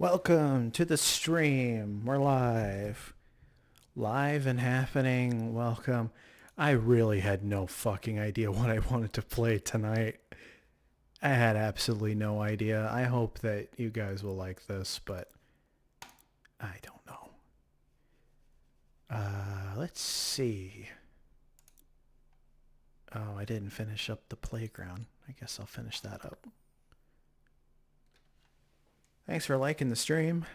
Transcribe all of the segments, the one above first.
Welcome to the stream. We're live. Live and happening. Welcome. I really had no fucking idea what I wanted to play tonight. I had absolutely no idea. I hope that you guys will like this, but I don't know. Let's see. Oh, I didn't finish up the playground. I guess I'll finish that up. Thanks for liking the stream.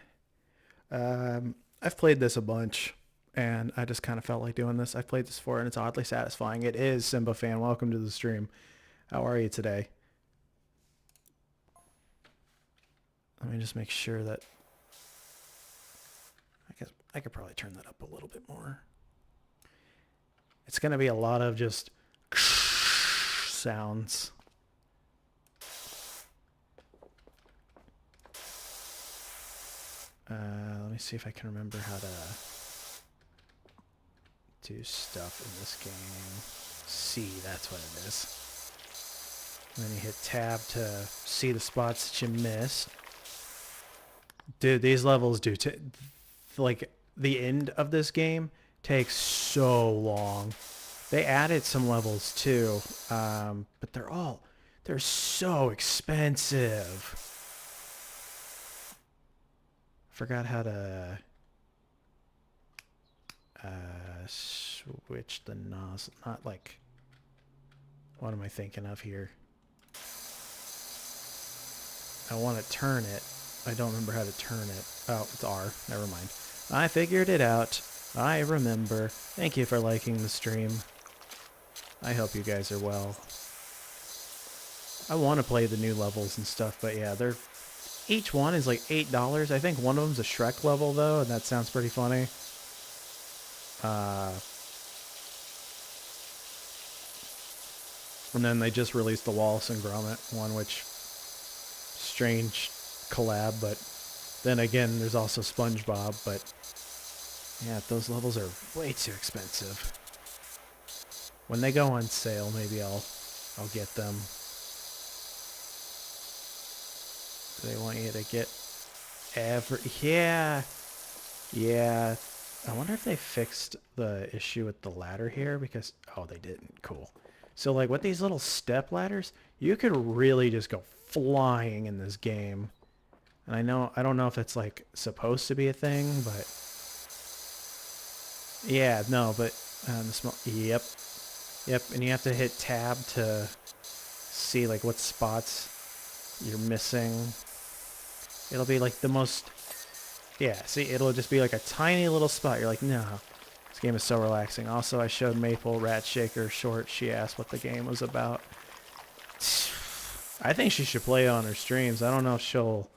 I've played this a bunch, and I just kind of felt like doing this. I've played this before, and it's oddly satisfying. It is Simba Fan. Welcome to the stream. How are you today? Let me just make sure that... I guess I could probably turn that up a little bit more. It's going to be a lot of just sounds. Let me see if I can remember how to do stuff in this game. C, that's what it is. And then you hit tab to see the spots that you missed. Dude, these levels do... like, the end of this game takes so long. They added some levels, too. But they're so expensive. Forgot how to switch the nozzle. Not like... What am I thinking of here? I want to turn it. I don't remember how to turn it. Oh, it's R. Never mind. I figured it out. I remember. Thank you for liking the stream. I hope you guys are well. I want to play the new levels and stuff, but yeah, each one is like $8. I think one of them's a Shrek level, though, and that sounds pretty funny. And then they just released the Wallace and Gromit one, which... strange collab, but then again, there's also SpongeBob, but... yeah, those levels are way too expensive. When they go on sale, maybe I'll get them. They want you to get every... Yeah. I wonder if they fixed the issue with the ladder here, because... oh, they didn't. Cool. So, like, with these little step ladders, you could really just go flying in this game. And I don't know if it's, like, supposed to be a thing, but... yeah, no, but... yep. Yep, and you have to hit tab to see, like, what spots you're missing. It'll be, like, the most... yeah, see, it'll just be, like, a tiny little spot. You're like, no. This game is so relaxing. Also, I showed Maple Rat Shaker short. She asked what the game was about. I think she should play on her streams. I don't know if she'll...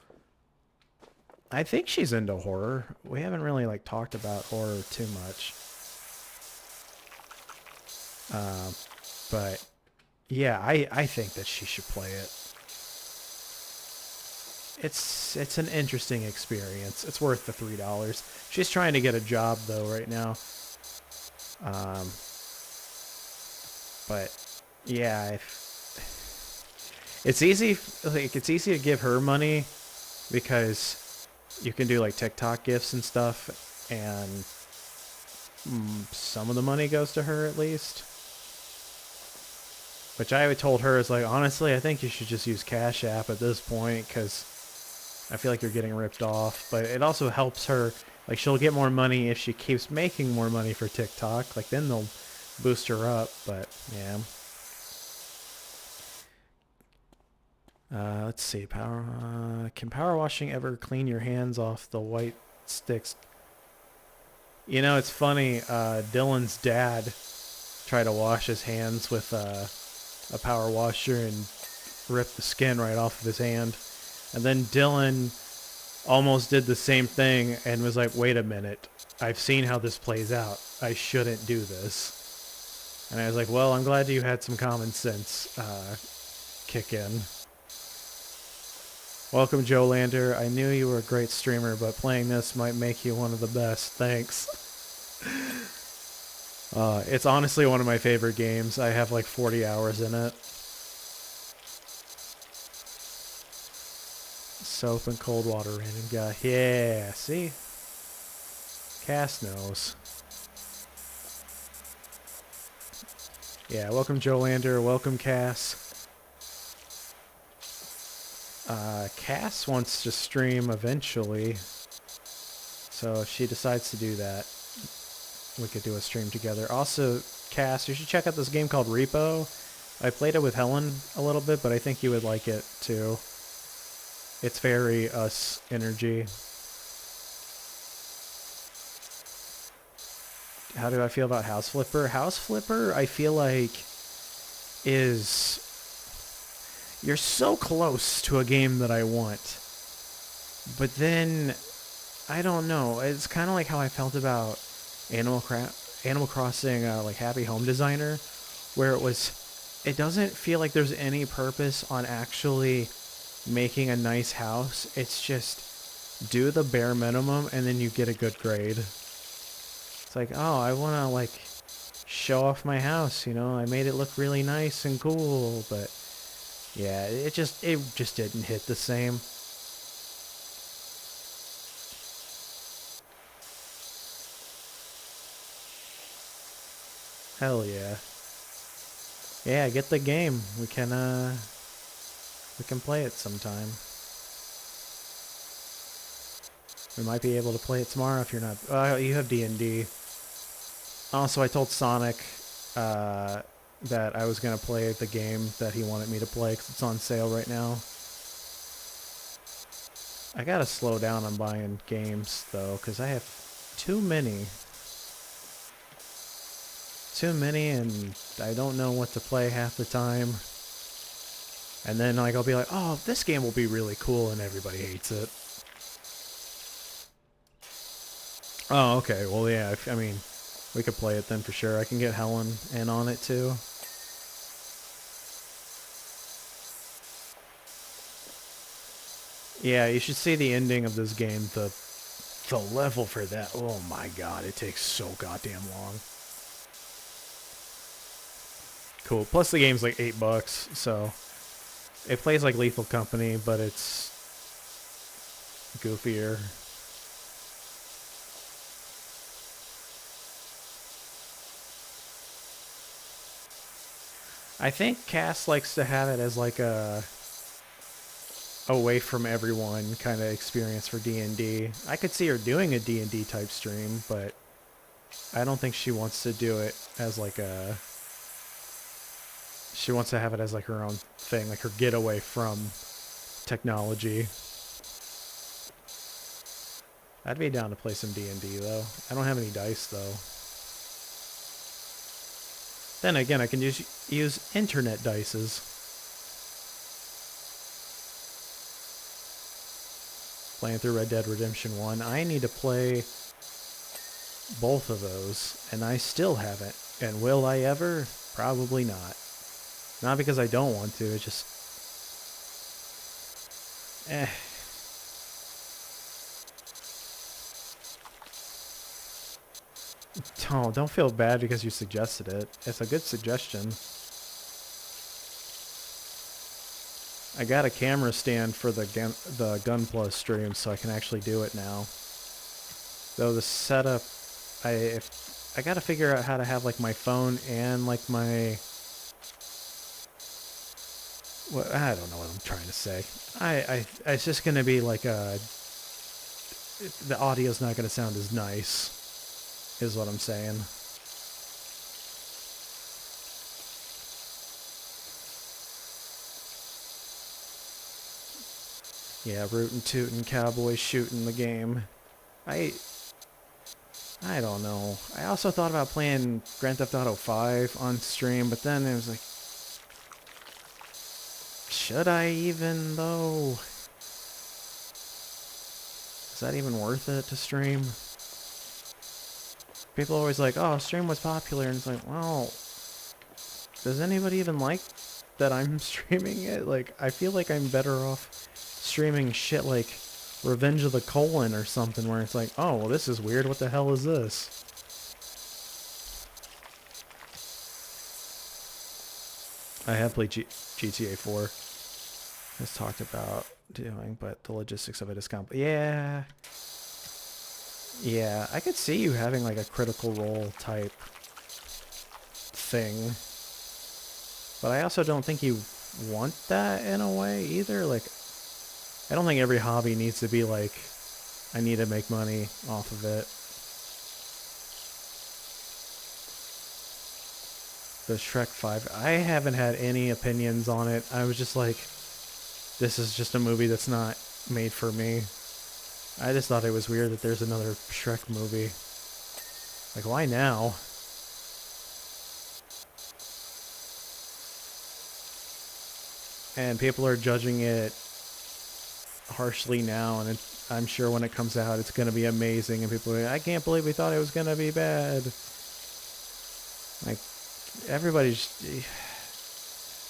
I think she's into horror. We haven't really, like, talked about horror too much. But, yeah, I think that she should play it. It's an interesting experience. It's worth the $3. She's trying to get a job, though, right now. But, yeah, it's easy to give her money because you can do, like, TikTok gifts and stuff, and some of the money goes to her, at least. Which I told her is like, honestly, I think you should just use Cash App at this point, because I feel like you're getting ripped off. But it also helps her, like, she'll get more money if she keeps making more money for TikTok. Like, then they'll boost her up, but, yeah. Let's see, can power washing ever clean your hands off the white sticks? You know, it's funny, Dylan's dad tried to wash his hands with, a power washer and ripped the skin right off of his hand. And then Dylan almost did the same thing and was like, wait a minute, I've seen how this plays out. I shouldn't do this. And I was like, well, I'm glad you had some common sense kick in. Welcome, Joe Lander. I knew you were a great streamer, but playing this might make you one of the best. Thanks. It's honestly one of my favorite games. I have like 40 hours in it. soap and cold water random guy. Yeah, see? Cass knows. Yeah, welcome Jolander, welcome Cass. Cass wants to stream eventually, so if she decides to do that, we could do a stream together. Also, Cass, you should check out this game called Repo. I played it with Helen a little bit, but I think you would like it too. It's very us energy. How do I feel about House Flipper? House Flipper, I feel like, is... You're so close to a game that I want. But then, I don't know. It's kind of like how I felt about Animal Crossing, like Happy Home Designer, where it doesn't feel like there's any purpose on actually making a nice house. It's just do the bare minimum and then you get a good grade. It's like, oh, I want to, like, show off my house, you know? I made it look really nice and cool, but, yeah, it just didn't hit the same. Hell yeah. Yeah, get the game. We can play it sometime. We might be able to play it tomorrow if you're not... you have D&D. Also, I told Sonic that I was going to play the game that he wanted me to play because it's on sale right now. I gotta slow down on buying games, though, because I have too many. Too many, and I don't know what to play half the time. And then, like, I'll be like, oh, this game will be really cool, and everybody hates it. Oh, okay. Well, yeah, I mean... We could play it then for sure. I can get Helen in on it too. Yeah, you should see the ending of this game. The level for that. Oh my god, it takes so goddamn long. Cool. Plus the game's like $8, so it plays like Lethal Company, but it's goofier. I think Cass likes to have it as like a away from everyone kind of experience for D&D. I could see her doing a D&D type stream, but I don't think she wants to do it as like a... She wants to have it as like her own thing, like her getaway from technology. I'd be down to play some D&D though. I don't have any dice though. Then again, I can use internet dices. Playing through Red Dead Redemption 1. I need to play both of those, and I still haven't. And will I ever? Probably not. Not because I don't want to, it's just... Oh, don't feel bad because you suggested it. It's a good suggestion. I got a camera stand for the Gun Plus stream, so I can actually do it now. Though the setup, I gotta figure out how to have like my phone and like my... Well, I don't know what I'm trying to say. It's just gonna be like a... The audio's not gonna sound as nice, is what I'm saying. Yeah, rootin' tootin' cowboy shooting the game. I don't know. I also thought about playing Grand Theft Auto 5 on stream, but then it was like... Should I even, though? Is that even worth it to stream? People are always like, oh, stream was popular, and it's like, well... Does anybody even like that I'm streaming it? Like, I feel like I'm better off streaming shit like Revenge of the Colon or something where it's like, oh, well, this is weird. What the hell is this? I have played GTA 4. As talked about. doing, but the logistics of it is yeah. Yeah, I could see you having like a critical role type thing. But I also don't think you want that in a way either. Like, I don't think every hobby needs to be like, I need to make money off of it. The Shrek 5, I haven't had any opinions on it. I was just like, this is just a movie that's not made for me. I just thought it was weird that there's another Shrek movie. Like, why now? And people are judging it harshly now, and I'm sure when it comes out, it's going to be amazing. And people are like, I can't believe we thought it was going to be bad. Like, everybody's...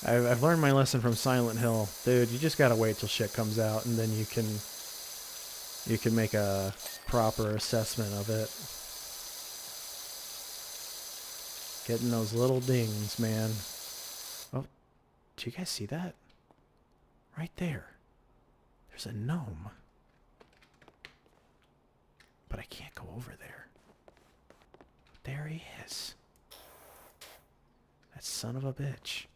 I've learned my lesson from Silent Hill. Dude, you just gotta wait till shit comes out, and then you can make a proper assessment of it. Getting those little dings, man. Oh, did you guys see that? Right there. There's a gnome. But I can't go over there. There he is. That son of a bitch.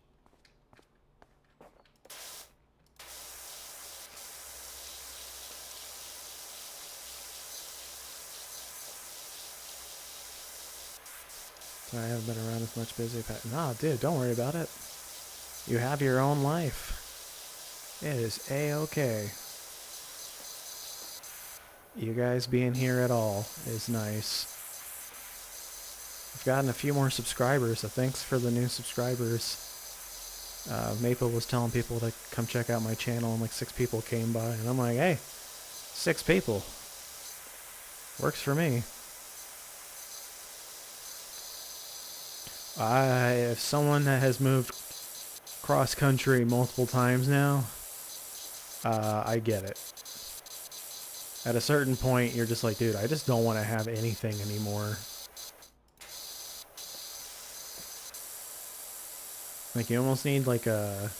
I haven't been around as much busy. Nah, dude, don't worry about it. You have your own life. It is A-okay. You guys being here at all is nice. I've gotten a few more subscribers, so thanks for the new subscribers. Maple was telling people to come check out my channel, and like 6 people came by, and I'm like, hey, 6 people. Works for me. If someone that has moved cross country multiple times now, I get it. At a certain point, you're just like, dude, I just don't want to have anything anymore. Like, you almost need like a...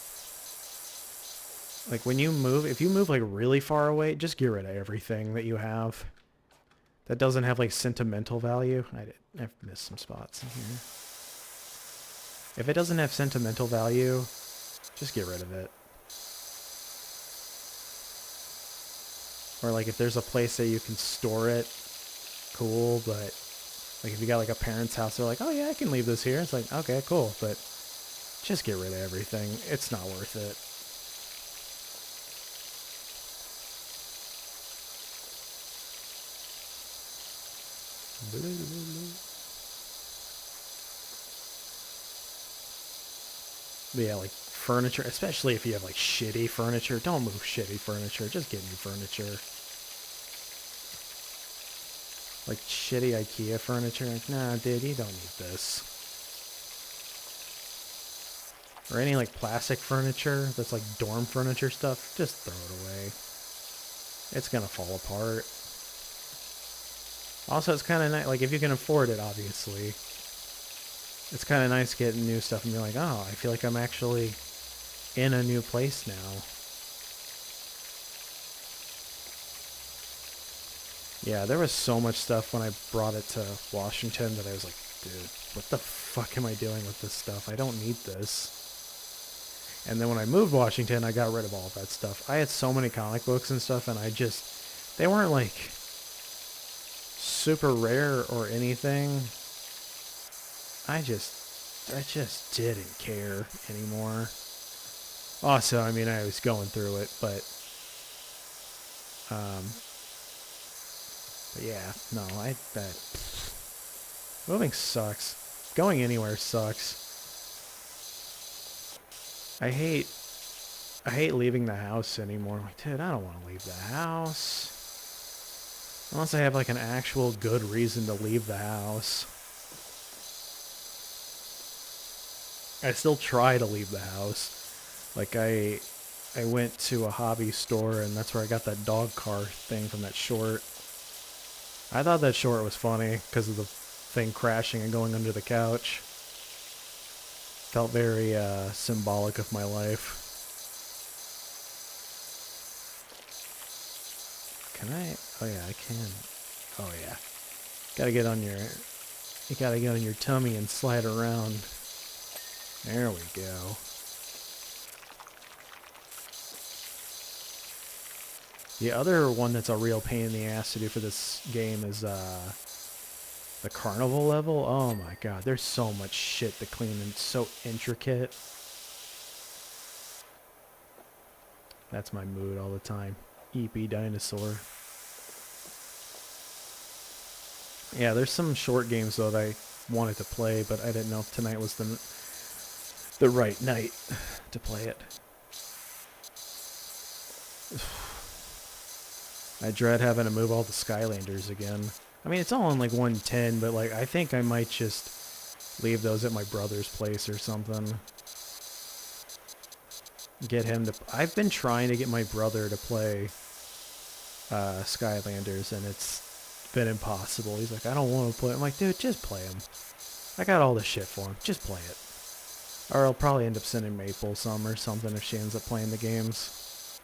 Like, when you move, if you move like really far away, just get rid of everything that you have. That doesn't have like sentimental value. I've missed some spots in here. If it doesn't have sentimental value, just get rid of it. Or like if there's a place that you can store it, cool, but like if you got like a parent's house, they're like, oh yeah, I can leave this here. It's like, okay, cool, but just get rid of everything. It's not worth it. But yeah, like furniture, especially if you have like shitty furniture, don't move shitty furniture. Just get new furniture. Like shitty IKEA furniture. Like, nah, dude, you don't need this. Or any like plastic furniture that's like dorm furniture stuff, just throw it away. It's gonna fall apart. Also, it's kind of nice, like if you can afford it, obviously. It's kind of nice getting new stuff and be like, oh, I feel like I'm actually in a new place now. Yeah, there was so much stuff when I brought it to Washington that I was like, dude, what the fuck am I doing with this stuff? I don't need this. And then when I moved to Washington, I got rid of all of that stuff. I had so many comic books and stuff, and they weren't like super rare or anything. I just didn't care anymore. Also, I mean, I was going through it, but yeah, no, moving sucks. Going anywhere sucks. I hate leaving the house anymore. Like, dude, I don't want to leave the house. Unless I have like an actual good reason to leave the house. I still try to leave the house. Like I went to a hobby store, and that's where I got that dog car thing from that short. I thought that short was funny because of the thing crashing and going under the couch. Felt very symbolic of my life. Can I? Oh yeah, I can. Oh yeah. Gotta get on your... You gotta get on your tummy and slide around. There we go. The other one that's a real pain in the ass to do for this game is the carnival level. Oh my god, there's so much shit to clean and it's so intricate. That's my mood all the time. EP dinosaur. Yeah, there's some short games though that I wanted to play, but I didn't know if tonight was the right night to play it. I dread having to move all the Skylanders again. I mean, it's all on like 110, but like I think I might just leave those at my brother's place or something. Get him to... I've been trying to get my brother to play Skylanders, and it's been impossible. He's like, I don't want to play it. I'm like, dude, just play them. I got all the shit for him. Just play it. Or I'll probably end up sending Maple some or something if she ends up playing the games.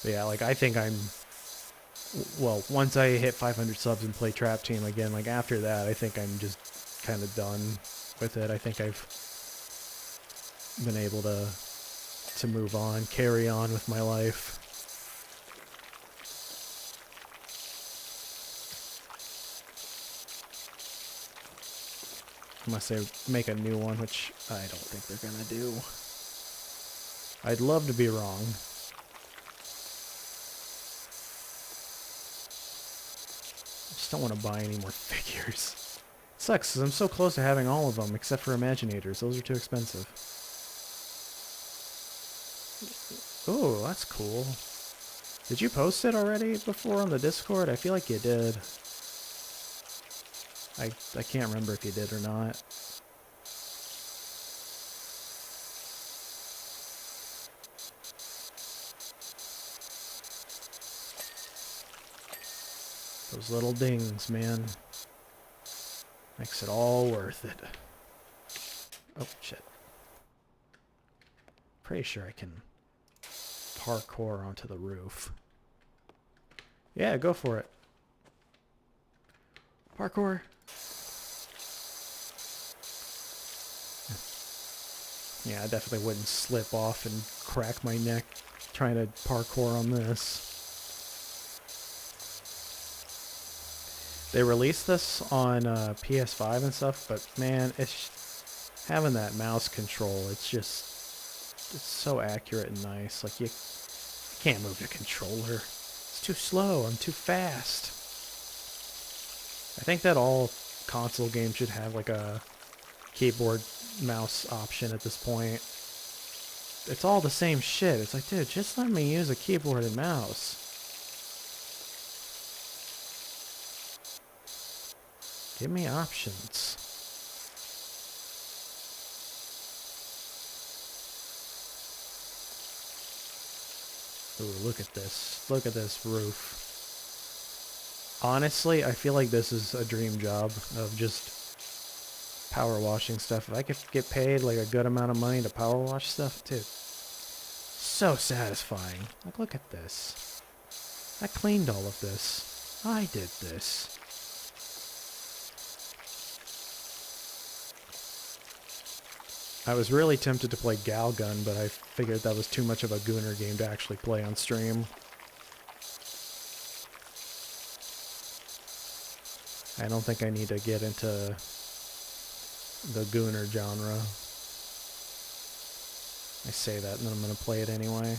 But yeah, like, I think I'm... Well, once I hit 500 subs and play Trap Team again, like, after that, I think I'm just kind of done with it. I think I've been able to move on, carry on with my life. Unless they make a new one, which I don't think they're gonna do. I'd love to be wrong. I just don't want to buy any more figures. Sucks, because I'm so close to having all of them, except for Imaginators. Those are too expensive. Oh, that's cool. Did you post it already before on the Discord? I feel like you did. I can't remember if you did or not. Those little dings, man. Makes it all worth it. Oh, shit. Pretty sure I can parkour onto the roof. Yeah, go for it. Parkour. Yeah, I definitely wouldn't slip off and crack my neck trying to parkour on this. They released this on PS5 and stuff, but man, it's having that mouse control. It's so accurate and nice. Like you can't move the controller. It's too slow. I'm too fast. I think that all console games should have like a keyboard mouse option at this point. It's all the same shit. It's like, dude, just let me use a keyboard and mouse. Give me options. Ooh, look at this. Look at this roof. Honestly, I feel like this is a dream job of just power washing stuff. If I could get paid like a good amount of money to power wash stuff, dude, so satisfying. Like, look at this. I cleaned all of this. I did this. I was really tempted to play Galgun, but I figured that was too much of a Gooner game to actually play on stream. I don't think I need to get into the Gooner genre. I say that and then I'm going to play it anyway.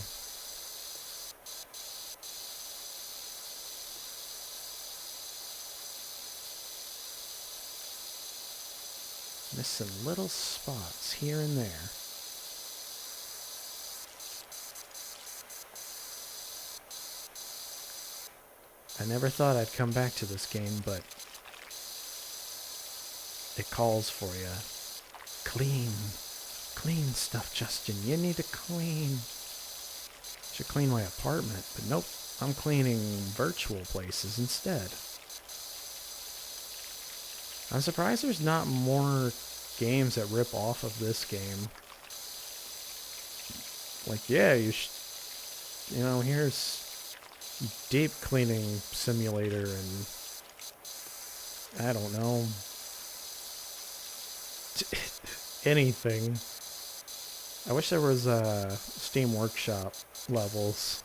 Missing little spots here and there. I never thought I'd come back to this game, but it calls for you. Clean. Clean stuff, Justin. You need to clean. Should clean my apartment, but nope. I'm cleaning virtual places instead. I'm surprised there's not more games that rip off of this game. Like, yeah, you know, here's deep cleaning simulator and I don't know, anything. I wish there was Steam Workshop levels.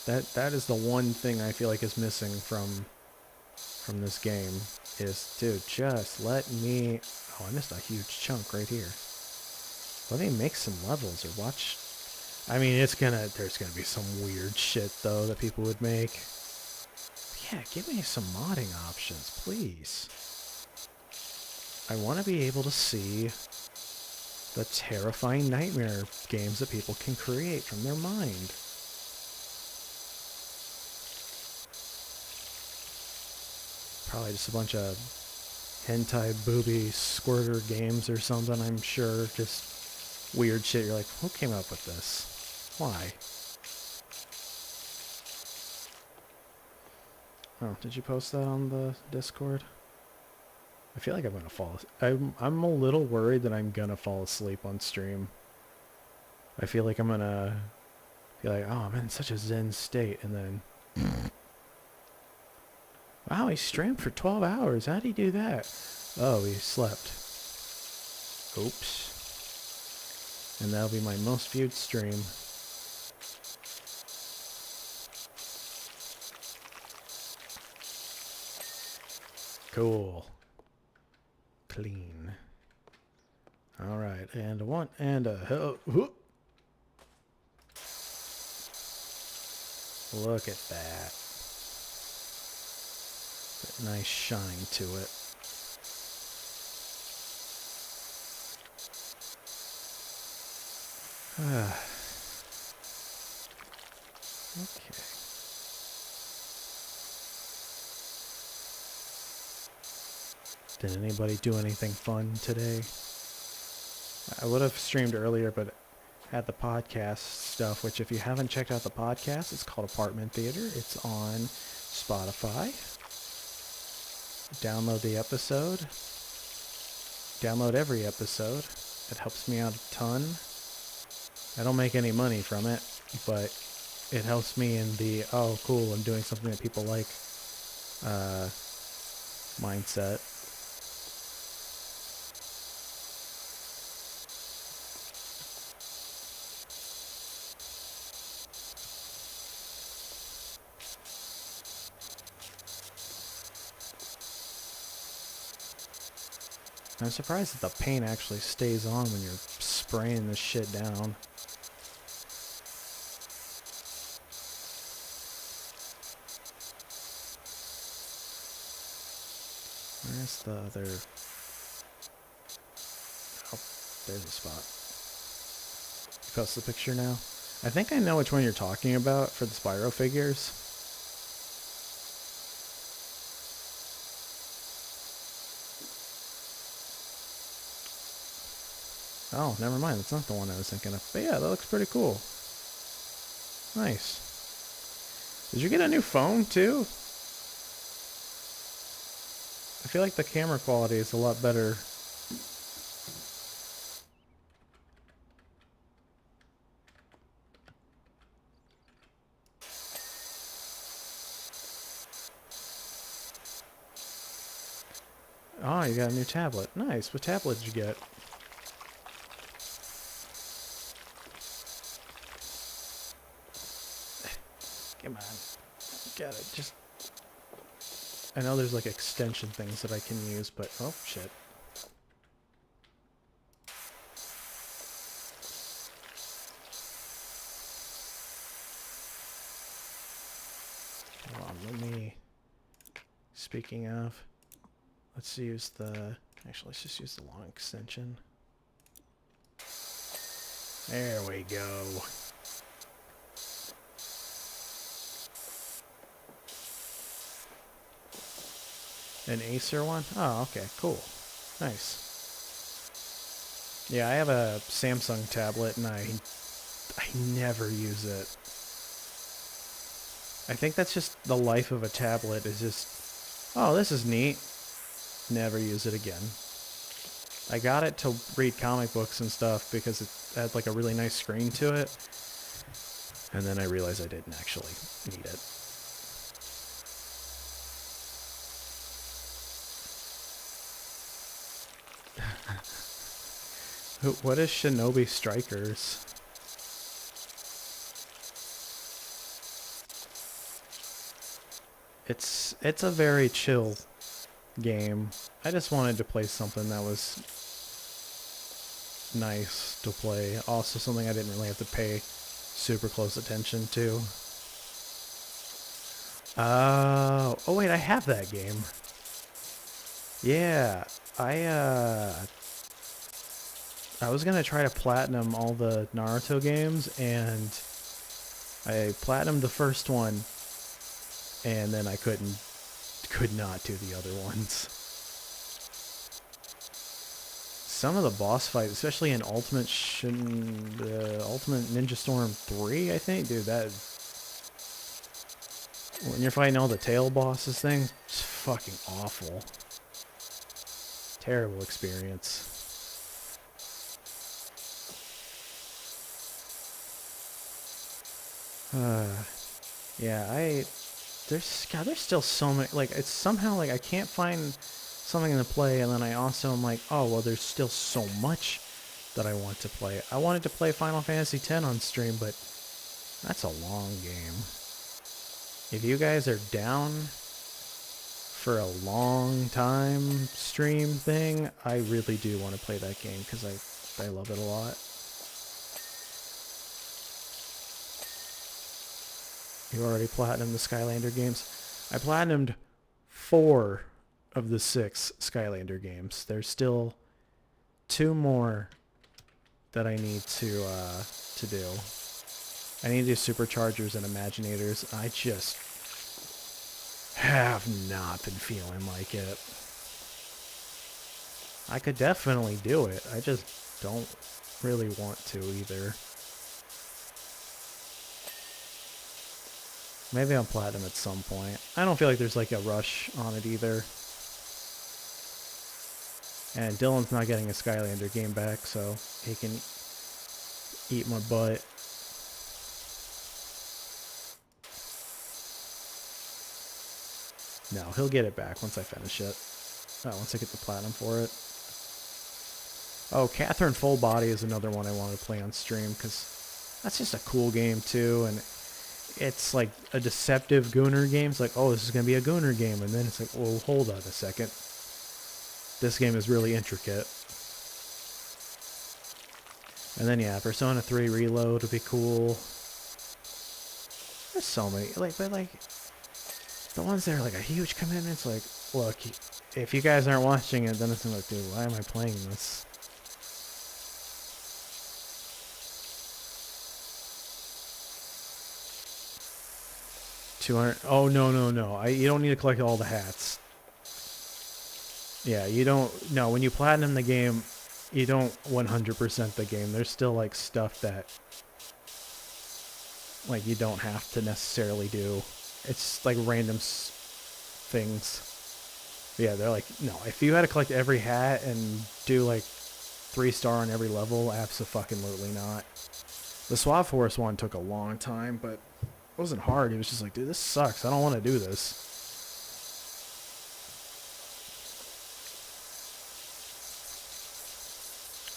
That is the one thing I feel like is missing from this game is, dude, just let me... Oh, I missed a huge chunk right here. Let me make some levels or watch... I mean, there's gonna be some weird shit, though, that people would make. Yeah, give me some modding options, please. I want to be able to see the terrifying nightmare games that people can create from their mind. Probably just a bunch of hentai booby squirter games or something, I'm sure. Just weird shit. You're like, who came up with this? Why? Oh, did you post that on the Discord? I feel like I'm gonna fall. I'm a little worried that I'm gonna fall asleep on stream. I feel like I'm gonna be like, oh, I'm in such a zen state, and then... Wow, he streamed for 12 hours. How'd he do that? Oh, he slept. Oops. And that'll be my most viewed stream. Cool. Clean. Alright, and a one, and a... Look at that. Nice shine to it. Okay. Did anybody do anything fun today? I would have streamed earlier, but had the podcast stuff, which if you haven't checked out the podcast, it's called Apartment Theater. It's on Spotify. Download the episode. Download every episode. It helps me out a ton. I don't make any money from it, but it helps me in the, oh, cool, I'm doing something that people like mindset. I'm surprised that the paint actually stays on when you're spraying this shit down. Where's the other... Oh, there's a spot. You post the picture now? I think I know which one you're talking about for the Spyro figures. Oh, never mind. That's not the one I was thinking of. But yeah, that looks pretty cool. Nice. Did you get a new phone, too? I feel like the camera quality is a lot better. Oh, you got a new tablet. Nice. What tablet did you get? Come on. Got it. Just... I know there's like extension things that I can use, but... Oh, shit. Hold on, let me... Speaking of... Let's use the... Actually, let's just use the long extension. There we go. An Acer one? Oh, okay, cool. Nice. Yeah, I have a Samsung tablet and I never use it. I think that's just the life of a tablet is just, oh, this is neat. Never use it again. I got it to read comic books and stuff because it had like a really nice screen to it. And then I realized I didn't actually need it. What is Shinobi Strikers? It's a very chill game. I just wanted to play something that was nice to play. Also something I didn't really have to pay super close attention to. Oh wait, I have that game. Yeah, I was gonna try to platinum all the Naruto games, and I platinumed the first one, and then I could not do the other ones. Some of the boss fights, especially in Ultimate Ninja Storm 3, I think, dude, that when you're fighting all the tail bosses thing, it's fucking awful. Terrible experience. Yeah, there's still so many, like, it's somehow, like, I can't find something to play, and then I also am like, oh, well, there's still so much that I want to play. I wanted to play Final Fantasy X on stream, but that's a long game. If you guys are down for a long time stream thing, I really do want to play that game, because I love it a lot. You already platinumed the Skylander games? I platinumed 4 of the 6 Skylander games. There's still 2 more that I need to do. I need to do Superchargers and Imaginators. I just have not been feeling like it. I could definitely do it. I just don't really want to either. Maybe I'll platinum at some point. I don't feel like there's like a rush on it either. And Dylan's not getting a Skylander game back, so he can eat my butt. No, he'll get it back once I finish it. Once I get the platinum for it. Oh, Catherine Full Body is another one I want to play on stream, because that's just a cool game too, and it's like a deceptive Gooner game. It's like, oh, this is going to be a Gooner game, and then it's like, well, hold on a second. This game is really intricate. And then, yeah, Persona 3 Reload would be cool. There's so many, like, but like, the ones that are like a huge commitment, it's like, look, if you guys aren't watching it, then it's like, dude, why am I playing this? $200. Oh, no. You don't need to collect all the hats. Yeah, you don't. No, when you platinum the game, you don't 100% the game. There's still like stuff that like you don't have to necessarily do. It's like random things. Yeah, they're like, no, if you had to collect every hat and do like 3-star on every level, abso-fucking-lutely not. The Swap Force one took a long time, but it wasn't hard. It was just like, dude, this sucks. I don't want to do this.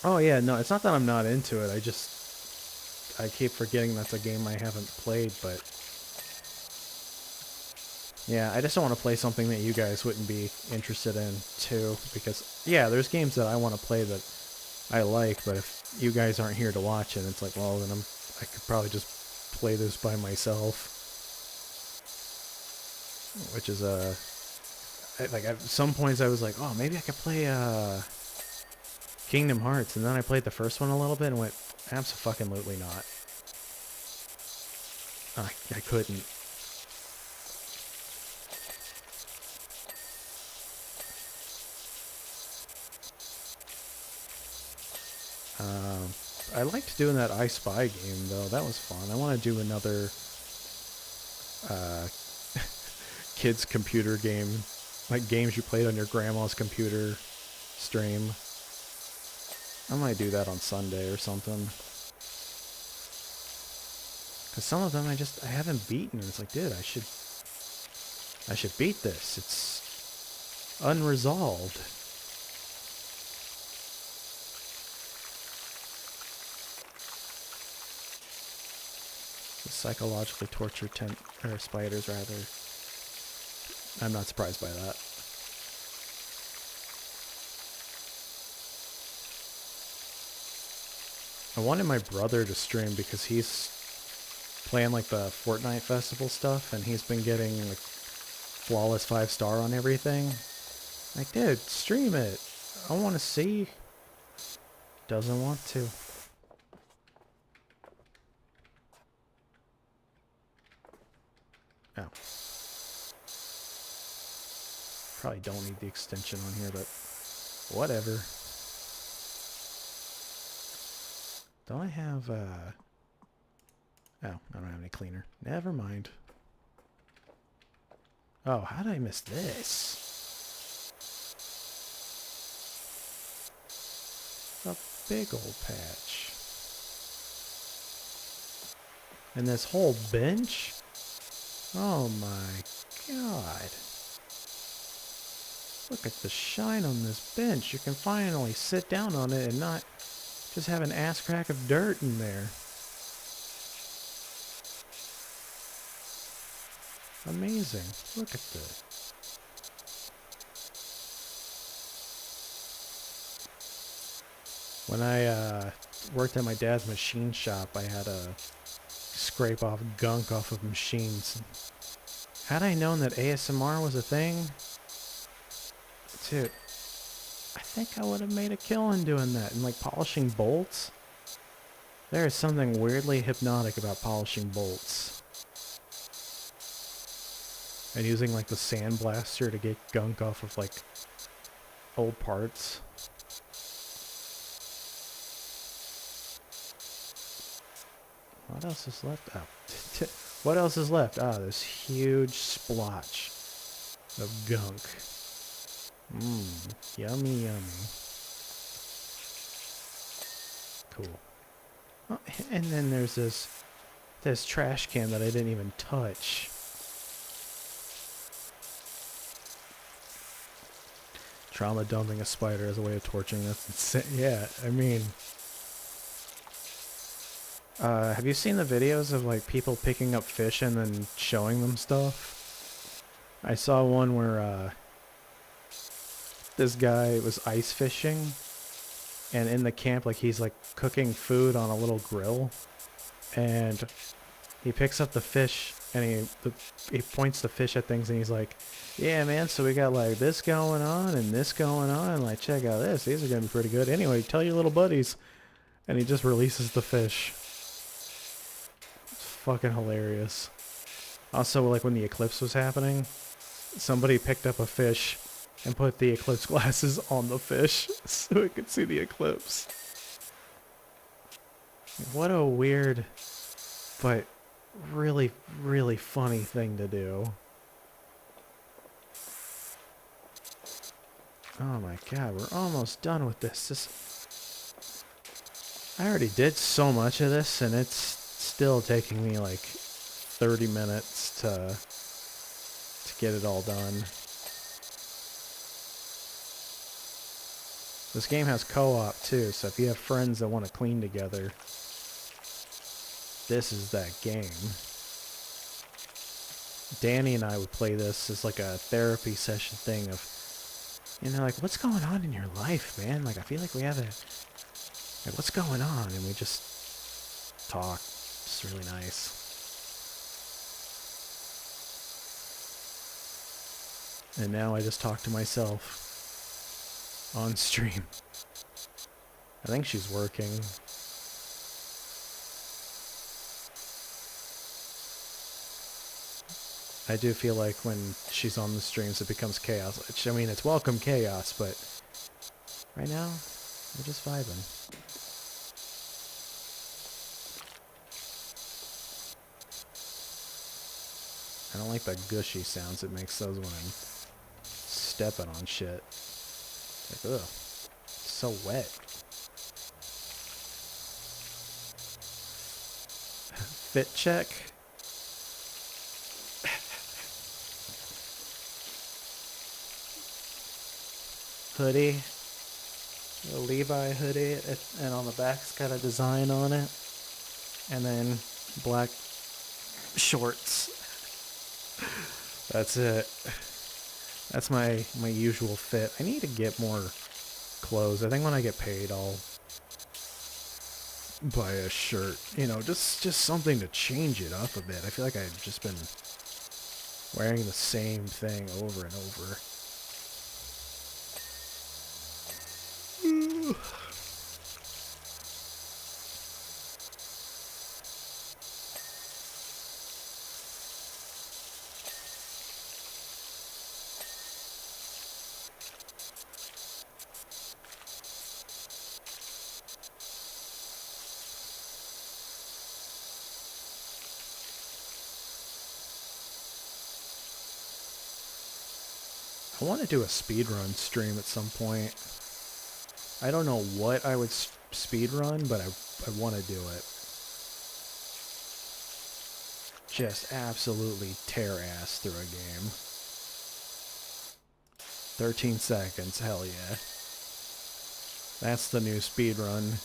Oh yeah, no, it's not that I'm not into it. I keep forgetting that's a game I haven't played, but yeah, I just don't want to play something that you guys wouldn't be interested in too, because yeah, there's games that I want to play that I like, but if you guys aren't here to watch it, it's like, well, then I could probably just play this by myself, which is like at some points I was like, oh, maybe I could play Kingdom Hearts, and then I played the first one a little bit and went, abso-fucking-lutely not. I couldn't. I liked doing that I Spy game, though. That was fun. I want to do another kids computer game, like games you played on your grandma's computer stream. I might do that on Sunday or something. Cause some of them I haven't beaten. It's like, dude, I should beat this. It's unresolved. The psychologically tortured spiders, rather. I'm not surprised by that. I wanted my brother to stream because he's playing like the Fortnite festival stuff, and he's been getting like flawless 5-star on everything. Like, dude, stream it. I want to see. Doesn't want to. Oh. Probably don't need the extension on here, but whatever. Don't I have, Oh, I don't have any cleaner. Never mind. Oh, how did I miss this? A big old patch. And this whole bench? Oh my god. Look at the shine on this bench. You can finally sit down on it and not just have an ass crack of dirt in there. Amazing. Look at this. When I worked at my dad's machine shop, I had to scrape off gunk off of machines. Had I known that ASMR was a thing, dude, I think I would have made a killing doing that. And like polishing bolts, there is something weirdly hypnotic about polishing bolts. And using like the sandblaster to get gunk off of like old parts. What else is left? Oh. What else is left? Ah, this huge splotch of gunk. Mmm. Yummy, yummy. Cool. Oh, and then there's this trash can that I didn't even touch. Trauma dumping a spider as a way of torturing. That's insane. Yeah, I mean... have you seen the videos of like people picking up fish and then showing them stuff? I saw one where this guy was ice fishing, and in the camp, like he's like cooking food on a little grill, and he picks up the fish and he points the fish at things and he's like, yeah man, so we got like this going on and this going on, and like check out this, these are gonna be pretty good. Anyway, tell your little buddies. And he just releases the fish. Fucking hilarious. Also, like when the eclipse was happening, somebody picked up a fish and put the eclipse glasses on the fish so it could see the eclipse. What a weird but really, really funny thing to do. Oh my god, we're almost done with this. I already did so much of this and it's still taking me like 30 minutes to get it all done. This game has co-op too, so if you have friends that want to clean together, this is that game. Danny and I would play this as like a therapy session thing of, you know, like, what's going on in your life, man? Like, I feel like we have a, like, what's going on? And we just talk. It's really nice. And now I just talk to myself on stream. I think she's working. I do feel like when she's on the streams it becomes chaos. Which, I mean, it's welcome chaos, but right now, we're just vibing. I don't like the gushy sounds it makes those when I'm stepping on shit. Like, ugh. It's so wet. fit check. Hoodie. The Levi hoodie, and on the back's got a design on it. And then black shorts. That's it. That's my usual fit. I need to get more clothes. I think when I get paid, I'll buy a shirt. You know, just something to change it up a bit. I feel like I've just been wearing the same thing over and over. I want to do a speedrun stream at some point. I don't know what I would speedrun, but I want to do it. Just absolutely tear ass through a game. 13 seconds, hell yeah. That's the new speedrun.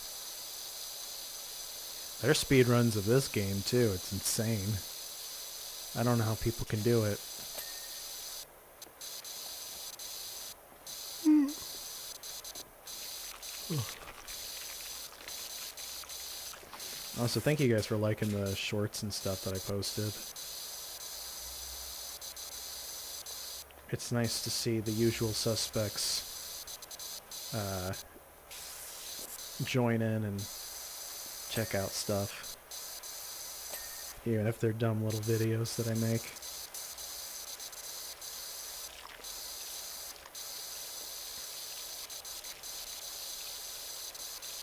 There's speedruns of this game too, it's insane. I don't know how people can do it. Also, thank you guys for liking the shorts and stuff that I posted. It's nice to see the usual suspects join in and check out stuff. Even if they're dumb little videos that I make.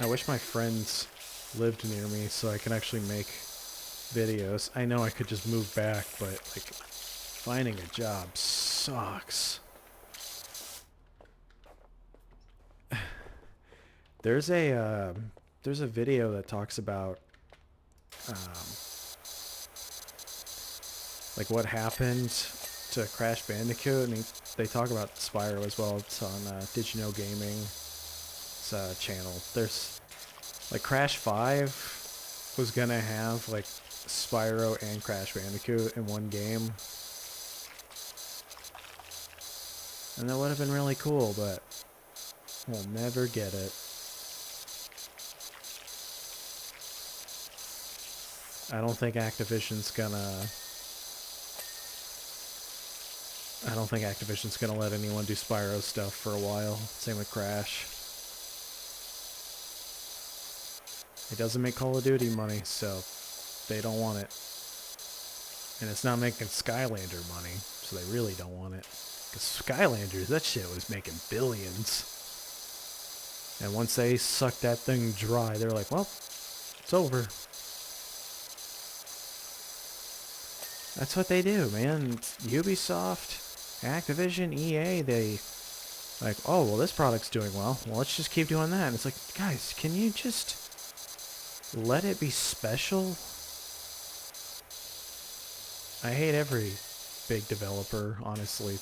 I wish my friends lived near me so I can actually make videos. I know I could just move back, but like finding a job sucks. There's a video that talks about like what happened to Crash Bandicoot, and they talk about Spyro as well. It's on DigitalBanBan's channel. There's like Crash 5 was gonna have like Spyro and Crash Bandicoot in one game, and that would have been really cool, but we'll never get it. I don't think Activision's gonna let anyone do Spyro stuff for a while. Same with Crash. It doesn't make Call of Duty money, so they don't want it. And it's not making Skylander money, so they really don't want it. Because Skylanders, that shit was making billions. And once they sucked that thing dry, they're like, well, it's over. That's what they do, man. Ubisoft, Activision, EA, they like, oh, well, this product's doing well. Well, let's just keep doing that. And it's like, guys, can you just let it be special? I hate every big developer, honestly.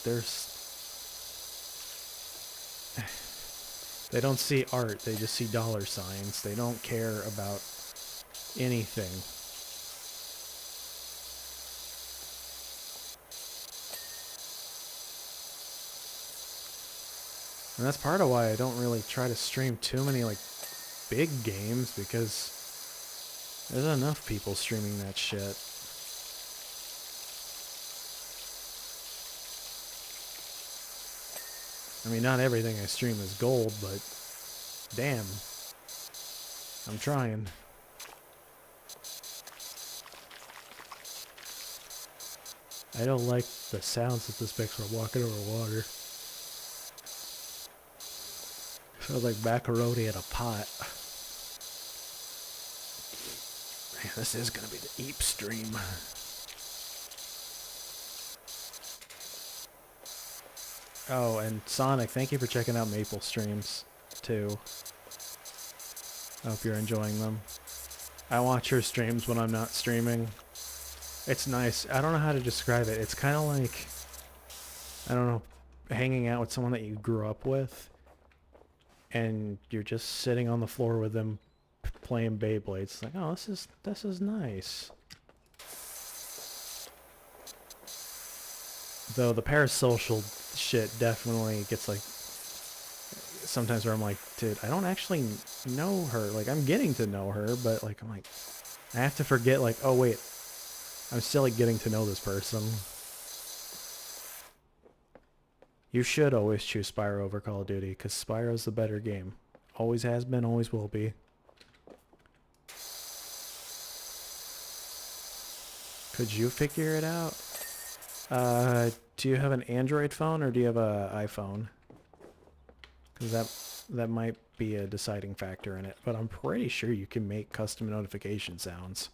They don't see art, they just see dollar signs. They don't care about anything. And that's part of why I don't really try to stream too many, like, big games, because there's enough people streaming that shit. I mean, not everything I stream is gold, but damn, I'm trying. I don't like the sounds that this makes when I'm walking over water. Sounds like macaroni in a pot. Man, this is gonna be the Eep stream. Oh, and Sonic, thank you for checking out Maple streams, too. I hope you're enjoying them. I watch her streams when I'm not streaming. It's nice. I don't know how to describe it. It's kind of like, I don't know, hanging out with someone that you grew up with, and you're just sitting on the floor with them playing Beyblades. It's like, oh, this is nice. Though the parasocial shit definitely gets like sometimes where I'm like, dude, I don't actually know her. Like, I'm getting to know her, but like, I'm like, I have to forget, like, oh wait, I'm still like getting to know this person. You should always choose Spyro over Call of Duty, because Spyro's the better game. Always has been, always will be. Could you figure it out? Do you have an Android phone or do you have an iPhone? Because that might be a deciding factor in it. But I'm pretty sure you can make custom notification sounds.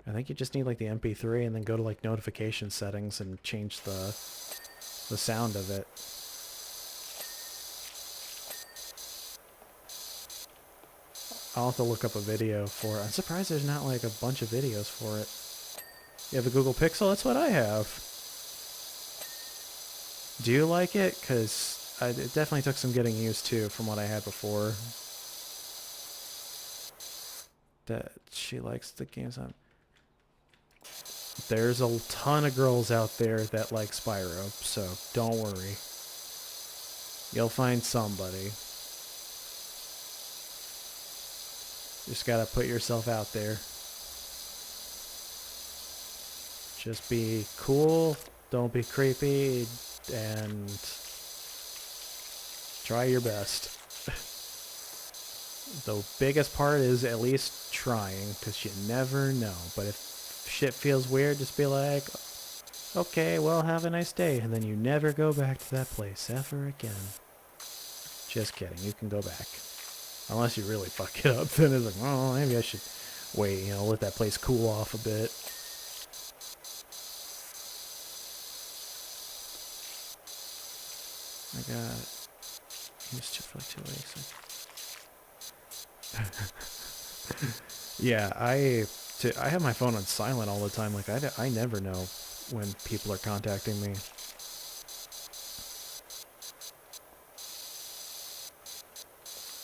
I think you just need like the MP3 and then go to like notification settings and change the sound of it. I'll have to look up a video for it. I'm surprised there's not like a bunch of videos for it. You have a Google Pixel? That's what I have. Do you like it? Because it definitely took some getting used to from what I had before. That she likes the games on. There's a ton of girls out there that like Spyro, so don't worry. You'll find somebody. Just gotta put yourself out there. Just be cool, don't be creepy, and try your best. The biggest part is at least trying, because you never know. But if shit feels weird, just be like, okay, well, have a nice day. And then you never go back to that place ever again. Just kidding, you can go back. Unless you really fuck it up, then it's like, well, maybe I should wait, you know, let that place cool off a bit. I got used to for like 2 weeks. Yeah, I have my phone on silent all the time. Like, I never know when people are contacting me.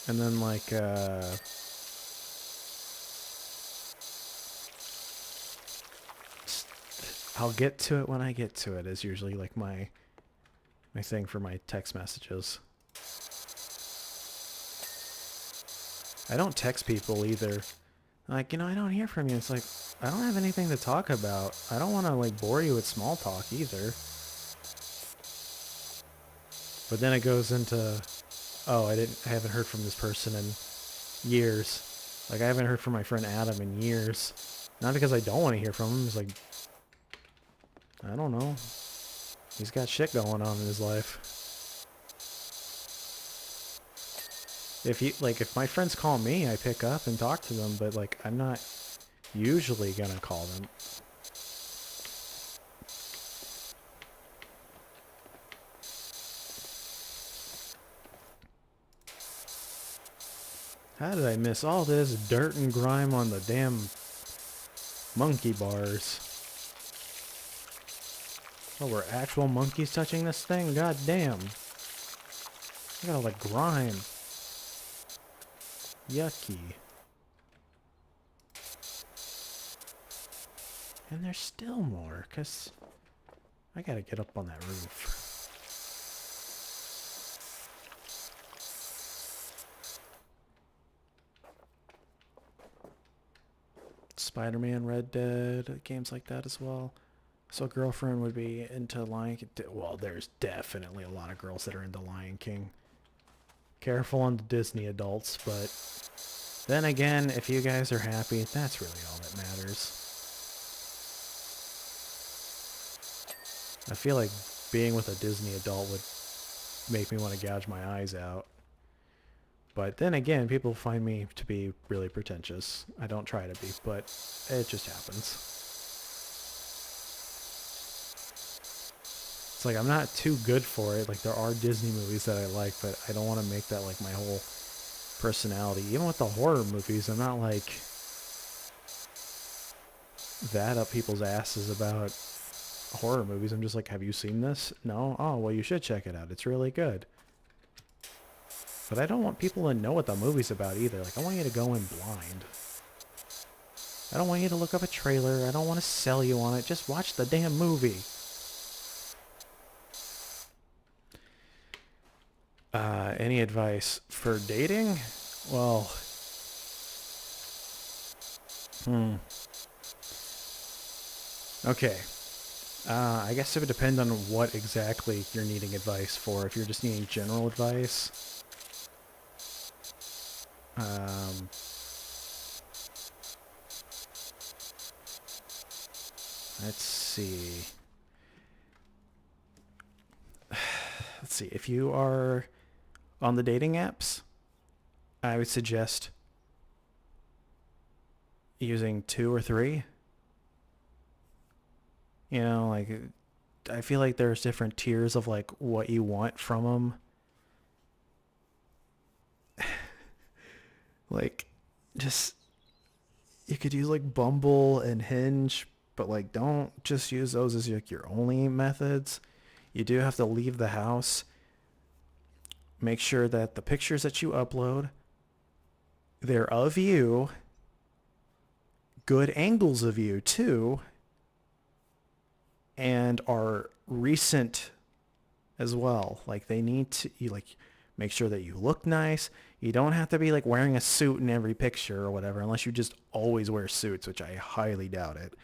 And then, like, I'll get to it when I get to it is usually, like, my thing for my text messages. I don't text people either. Like, you know, I don't hear from you. It's like, I don't have anything to talk about. I don't want to, like, bore you with small talk either. But then it goes into, oh, I haven't heard from this person in years. Like, I haven't heard from my friend Adam in years. Not because I don't want to hear from him. It's like, I don't know. He's got shit going on in his life. If my friends call me, I pick up and talk to them, but, like, I'm not usually gonna call them. How did I miss all this dirt and grime on the damn monkey bars? Oh, were actual monkeys touching this thing? God damn. Look at all the grime. Yucky. And there's still more, because I gotta get up on that roof. Spider-Man, Red Dead, games like that as well. So girlfriend would be into Lion King. Well, there's definitely a lot of girls that are into Lion King. Careful on the Disney adults, but then again, if you guys are happy, that's really all that matters. I feel like being with a Disney adult would make me want to gouge my eyes out. But then again, people find me to be really pretentious. I don't try to be, but it just happens. It's like, I'm not too good for it. Like, there are Disney movies that I like, but I don't want to make that like my whole personality. Even with the horror movies, I'm not like that up people's asses about horror movies. I'm just like, have you seen this? No? Oh, well, you should check it out. It's really good. But I don't want people to know what the movie's about either. Like, I want you to go in blind. I don't want you to look up a trailer. I don't want to sell you on it. Just watch the damn movie. Any advice for dating? Well, okay. I guess it would depend on what exactly you're needing advice for. If you're just needing general advice, let's see. Let's see. If you are on the dating apps, I would suggest using 2 or 3. You know, like, I feel like there's different tiers of like what you want from them. Like, just, you could use like Bumble and Hinge, but like, don't just use those as like your only methods. You do have to leave the house. Make sure that the pictures that you upload, they're of you, good angles of you too, and are recent as well. Like, they need to, you like, make sure that you look nice. You don't have to be like wearing a suit in every picture or whatever, unless you just always wear suits, which I highly doubt it.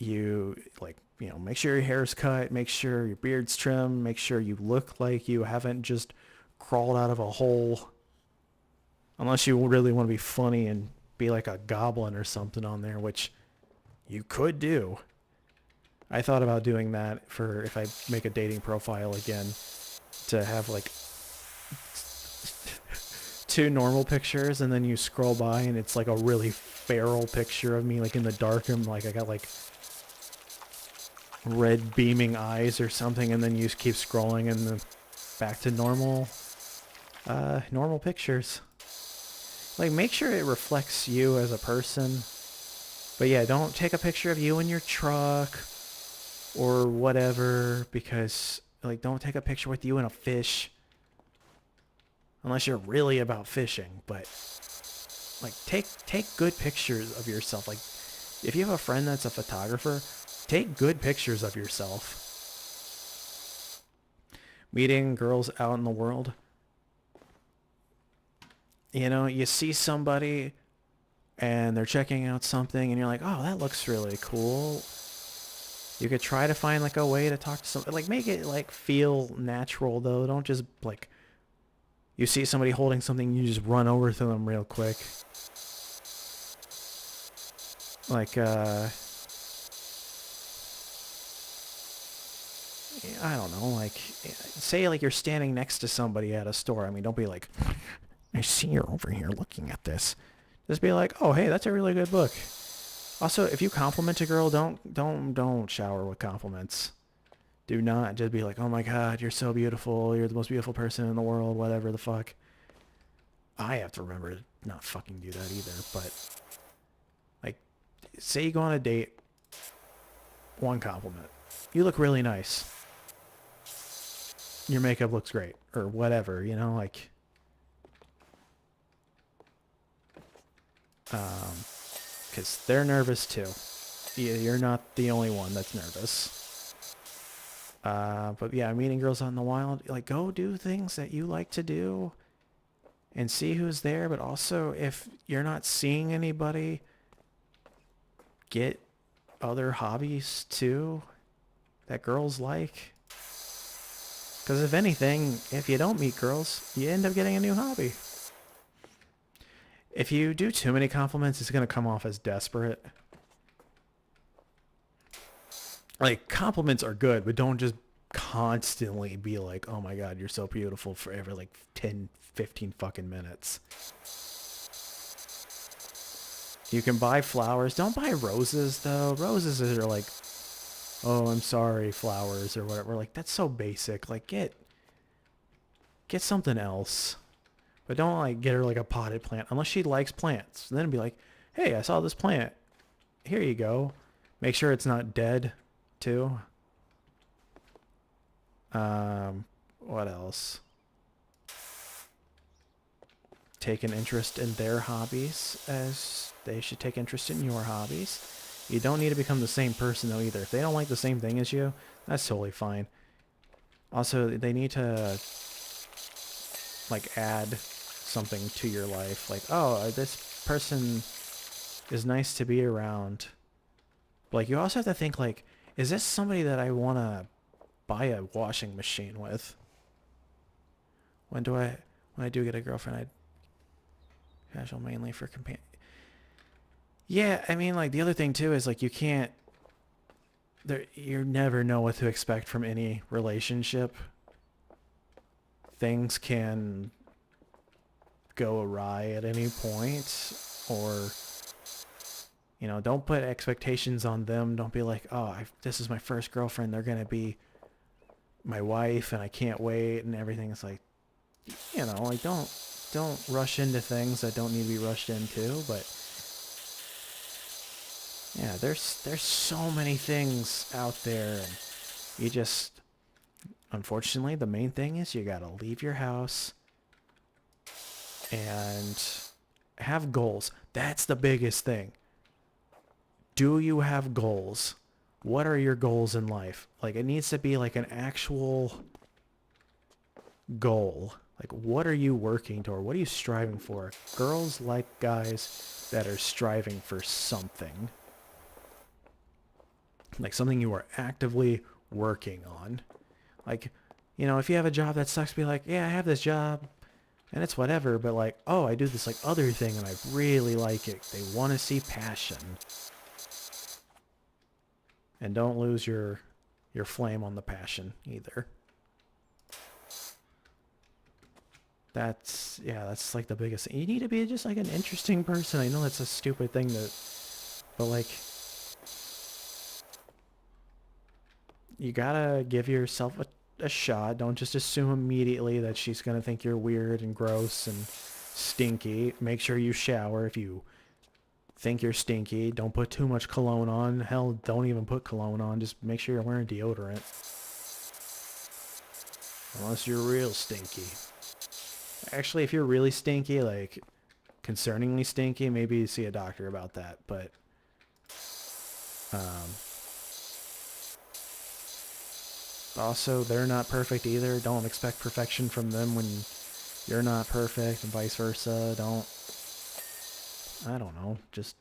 You like, you know, make sure your hair's cut, make sure your beard's trimmed, make sure you look like you haven't just crawled out of a hole. Unless you really want to be funny and be like a goblin or something on there, which you could do. I thought about doing that for if I make a dating profile again, to have like 2 normal pictures and then you scroll by and it's like a really feral picture of me like in the dark and like I got like red beaming eyes or something, and then you just keep scrolling and then back to normal pictures. Like, make sure it reflects you as a person. But yeah, don't take a picture of you in your truck or whatever, because like, don't take a picture with you and a fish unless you're really about fishing. But like, take good pictures of yourself. Like, if you have a friend that's a photographer, take good pictures of yourself. Meeting girls out in the world, you know, you see somebody and they're checking out something and you're like, oh, that looks really cool. You could try to find like a way to talk to somebody, like make it like feel natural though. Don't just like, you see somebody holding something, you just run over to them real quick. Like, I don't know, like, say like you're standing next to somebody at a store. I mean, don't be like, I see you're over here looking at this. Just be like, oh, hey, that's a really good book. Also, if you compliment a girl, don't shower with compliments. Do not just be like, oh my God, you're so beautiful. You're the most beautiful person in the world, whatever the fuck. I have to remember to not fucking do that either. But like, say you go on a date, 1 compliment. You look really nice. Your makeup looks great, or whatever, you know, like, because they're nervous too. You're not the only one that's nervous. But yeah, meeting girls out in the wild, like, go do things that you like to do and see who's there. But also, if you're not seeing anybody, get other hobbies too that girls like. Because if anything, if you don't meet girls, you end up getting a new hobby. If you do too many compliments, it's going to come off as desperate. Like, compliments are good, but don't just constantly be like, oh my God, you're so beautiful for every like 10, 15 fucking minutes. You can buy flowers. Don't buy roses, though. Roses are like, oh, I'm sorry, flowers or whatever. Like, that's so basic. Like, get something else. But don't like get her like a potted plant unless she likes plants. And then be like, hey, I saw this plant. Here you go. Make sure it's not dead too. What else? Take an interest in their hobbies as they should take interest in your hobbies. You don't need to become the same person though either. If they don't like the same thing as you, that's totally fine. Also, they need to like add something to your life. Like, oh, this person is nice to be around. But like, you also have to think like, is this somebody that I want to buy a washing machine with? When I do get a girlfriend, I casual mainly for companion. Yeah, I mean, like the other thing too is like you never know what to expect from any relationship. Things can go awry at any point, or don't put expectations on them. Don't be like, oh, this is my first girlfriend, they're gonna be my wife and I can't wait and everything. It's like, like don't rush into things that don't need to be rushed into. But yeah, there's so many things out there, and you just, unfortunately, the main thing is you gotta leave your house and have goals. That's the biggest thing. Do you have goals? What are your goals in life? Like, it needs to be like an actual goal. Like, what are you working toward? What are you striving for? Girls like guys that are striving for something. Like something you are actively working on. Like, if you have a job that sucks, be like, yeah, I have this job and it's whatever, but like, oh, I do this like other thing and I really like it. They want to see passion. And don't lose your flame on the passion either. That's like the biggest thing. You need to be just like an interesting person. I know that's a stupid thing but like, you gotta give yourself a shot. Don't just assume immediately that she's gonna think you're weird and gross and stinky. Make sure you shower if you think you're stinky. Don't put too much cologne on. Hell, don't even put cologne on. Just make sure you're wearing deodorant. Unless you're real stinky. Actually, if you're really stinky, like concerningly stinky, maybe see a doctor about that. But also, they're not perfect either. Don't expect perfection from them when you're not perfect, and vice versa. I don't know, just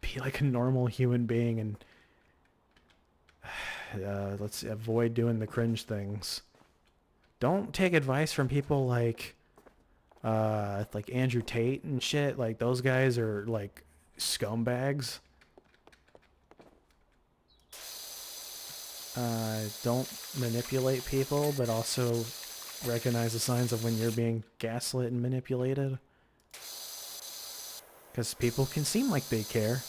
be like a normal human being and let's avoid doing the cringe things. Don't take advice from people like Andrew Tate and shit. Like, those guys are like scumbags. Don't manipulate people, but also recognize the signs of when you're being gaslit and manipulated. Because people can seem like they care,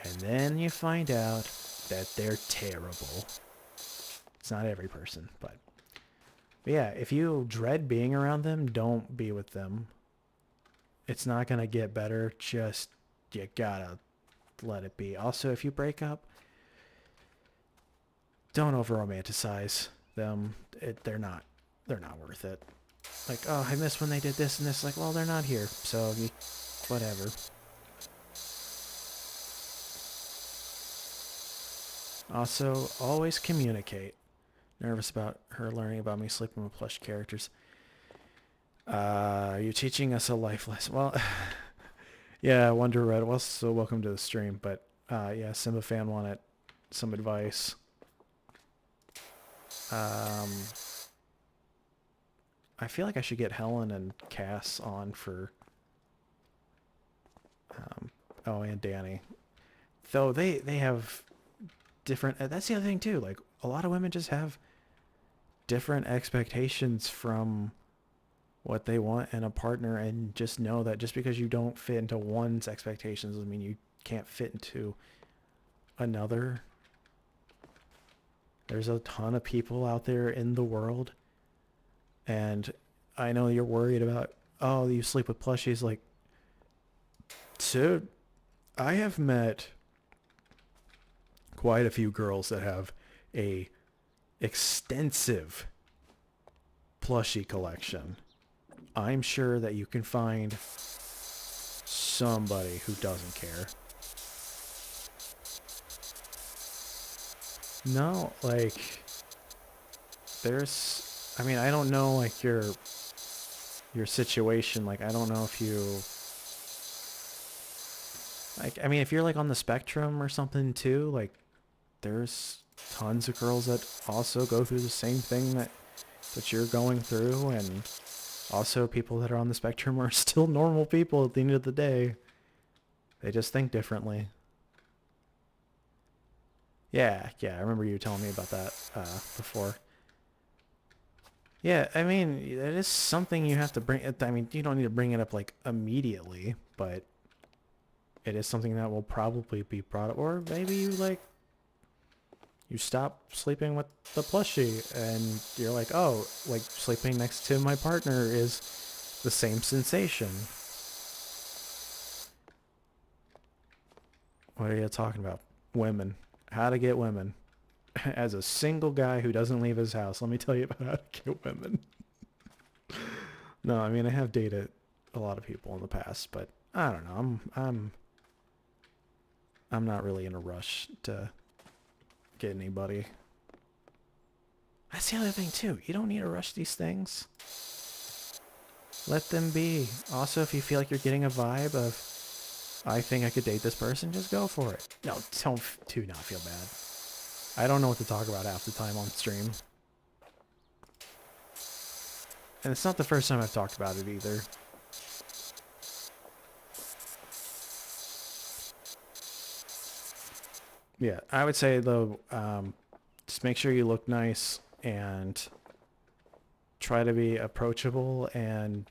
and then you find out that they're terrible. It's not every person, but yeah, if you dread being around them, don't be with them. It's not going to get better. Just, you gotta let it be. Also, if you break up, don't over-romanticize them. They're not worth it. Like, oh, I miss when they did this and this. Like, well, they're not here, so whatever. Also, always communicate. Nervous about her learning about me sleeping with plush characters. You're teaching us a life lesson. Well, yeah, Wonder Red. Well, so welcome to the stream. But yeah, Simba fan wanted some advice. I feel like I should get Helen and Cass on for. Oh, and Danny. Though they have different. That's the other thing too. Like, a lot of women just have different expectations from what they want in a partner, and just know that just because you don't fit into one's expectations doesn't mean you can't fit into another. There's a ton of people out there in the world, and I know you're worried about oh, you sleep with plushies. Like, dude, I have met quite a few girls that have a extensive plushie collection. I'm sure that you can find somebody who doesn't care. No, like, I mean, I don't know, like, your situation. Like, I don't know if you, like, I mean, if you're, like, on the spectrum or something, too, like, there's tons of girls that also go through the same thing that you're going through, and also people that are on the spectrum are still normal people at the end of the day. They just think differently. Yeah, I remember you telling me about that before. Yeah, I mean, it is something you have to bring. I mean, you don't need to bring it up like immediately, but it is something that will probably be brought up. Or maybe you stop sleeping with the plushie and you're like, oh, like sleeping next to my partner is the same sensation. What are you talking about? Women. How to get women. As a single guy who doesn't leave his house, let me tell you about how to get women. No, I mean, I have dated a lot of people in the past, but I don't know. I'm not really in a rush to get anybody. That's the other thing too. You don't need to rush these things. Let them be. Also, if you feel like you're getting a vibe of, I think I could date this person, just go for it. No, do not feel bad. I don't know what to talk about half the time on stream. And it's not the first time I've talked about it either. Yeah, I would say though, just make sure you look nice and try to be approachable, and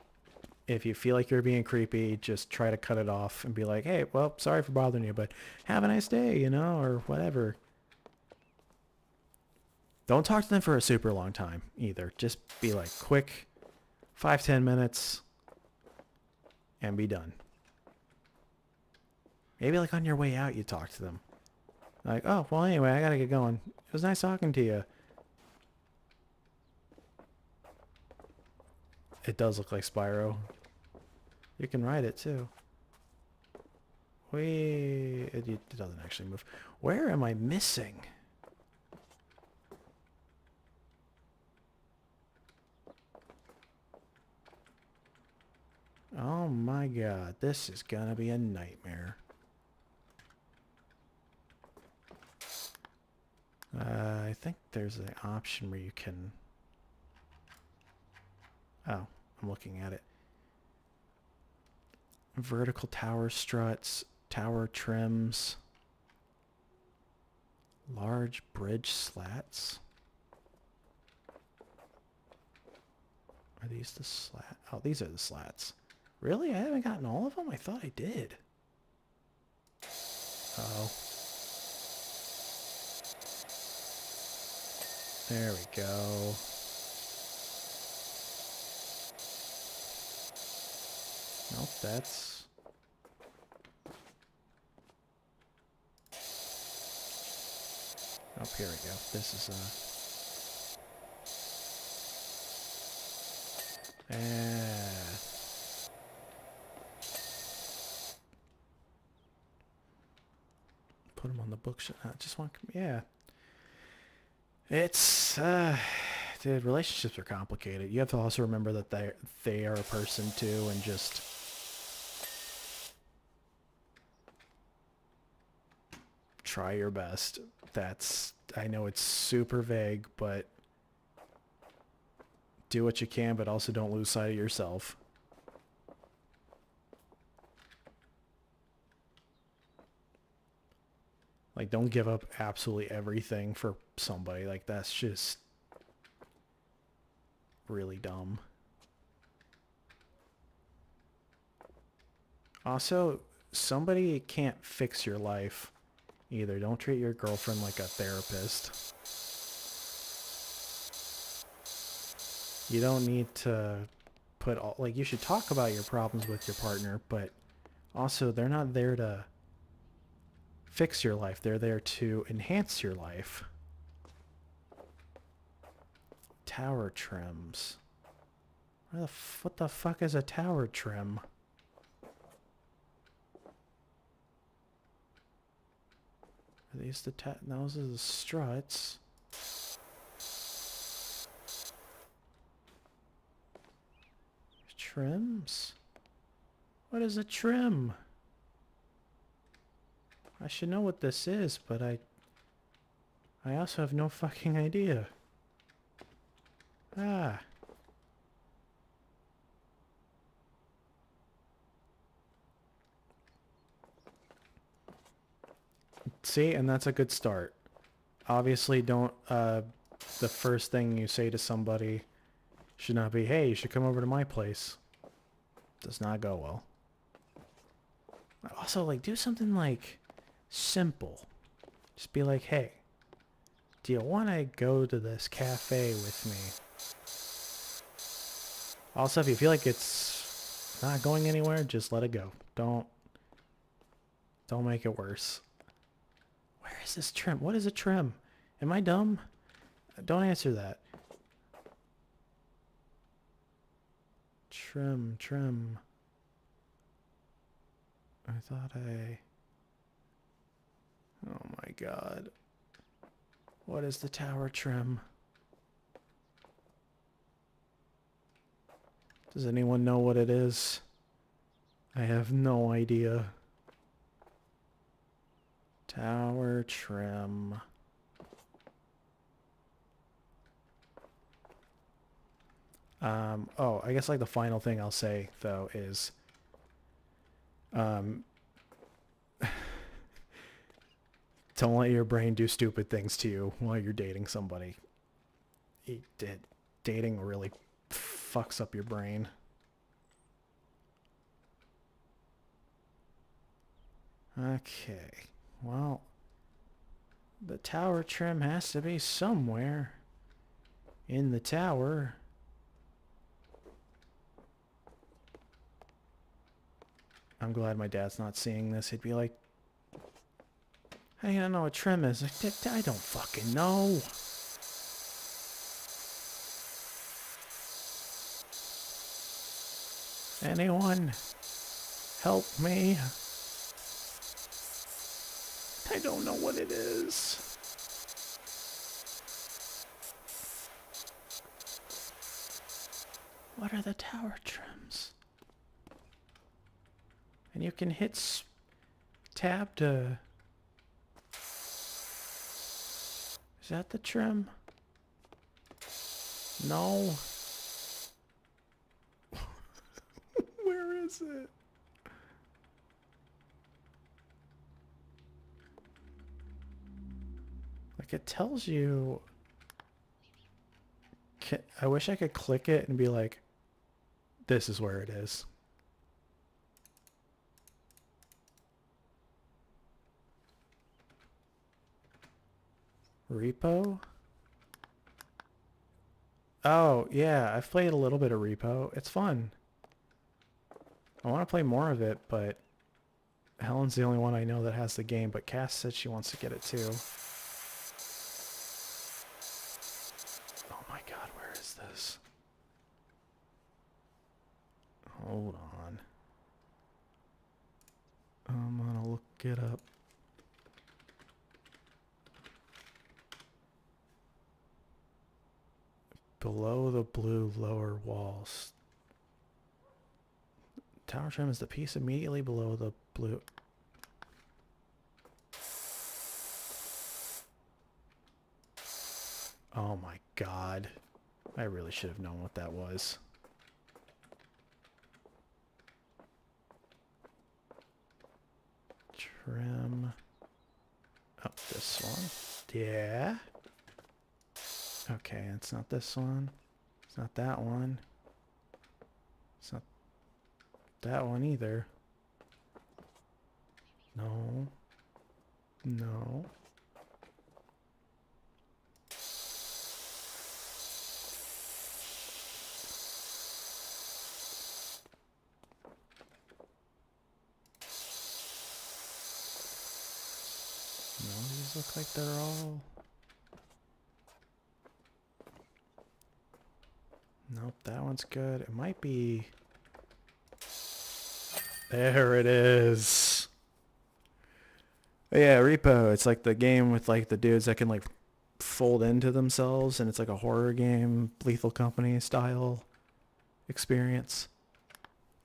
if you feel like you're being creepy, just try to cut it off and be like, hey, well, sorry for bothering you, but have a nice day, you know, or whatever. Don't talk to them for a super long time either. Just be like quick, 5-10 minutes, and be done. Maybe like on your way out you talk to them. Like, oh, well, anyway, I gotta get going. It was nice talking to you. It does look like Spyro. You can ride it too. It doesn't actually move. Where am I missing? Oh my god, this is gonna be a nightmare. I think there's an option where you can... Oh, I'm looking at it. Vertical tower struts, tower trims, large bridge slats. Are these the slats? Oh, these are the slats. Really? I haven't gotten all of them? I thought I did. Uh-oh. There we go. Nope, that's... Oh, here we go. This is put them on the bookshelf. I just want... Yeah. It's... Dude, relationships are complicated. You have to also remember that they are a person too, and just... try your best. I know it's super vague, but do what you can, but also don't lose sight of yourself. Like, don't give up absolutely everything for somebody. Like, that's just really dumb. Also, somebody can't fix your life either. Don't treat your girlfriend like a therapist. You don't need to put all, like, you should talk about your problems with your partner, but also they're not there to fix your life. They're there to enhance your life. Tower trims. What the fuck is a tower trim? Are these the those are the struts. Trims? What is a trim? I should know what this is, but I also have no fucking idea. Ah. See, and that's a good start. Obviously, don't, the first thing you say to somebody should not be, hey, you should come over to my place. Does not go well. Also, like, do something, like, simple. Just be like, hey, do you want to go to this cafe with me? Also, if you feel like it's not going anywhere, just let it go. Don't make it worse. Where is this trim? What is a trim? Am I dumb? Don't answer that. Trim. I thought oh my god. What is the tower trim? Does anyone know what it is? I have no idea. Tower trim. Oh, I guess like the final thing I'll say though is don't let your brain do stupid things to you while you're dating somebody. Dating really fucks up your brain. Okay, well, the tower trim has to be somewhere in the tower. I'm glad my dad's not seeing this. He'd be like, hey, I don't know what trim is. Like, I don't fucking know. Anyone help me? I don't know what it is. What are the tower trims? And you can hit tab to... Is that the trim? No. Where is it? Like, it tells you... I wish I could click it and be like, this is where it is. Repo? Oh, yeah, I've played a little bit of Repo. It's fun. I want to play more of it, but Helen's the only one I know that has the game, but Cass said she wants to get it too. Oh my god, where is this? Hold on. I'm gonna look it up. Below the blue lower walls. Tower trim is the piece immediately below the blue. Oh my god. I really should have known what that was. Trim. Oh, this one. Yeah. Okay, it's not this one. It's not that one. It's not that one either. No. No. No, these look like they're all... Nope, that one's good. It might be... There it is. Yeah, Repo. It's like the game with like the dudes that can like fold into themselves, and it's like a horror game, Lethal Company style experience.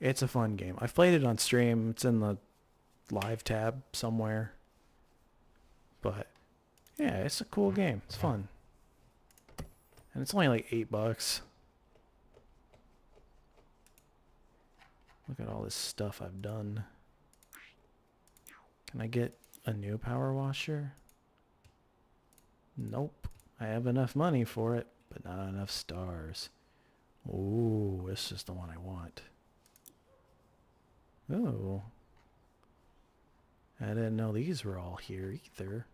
It's a fun game. I've played it on stream. It's in the live tab somewhere. But yeah, it's a cool game. It's fun. And it's only like $8. Look at all this stuff I've done. Can I get a new power washer? Nope. I have enough money for it, but not enough stars. Ooh, this is the one I want. Ooh. I didn't know these were all here either.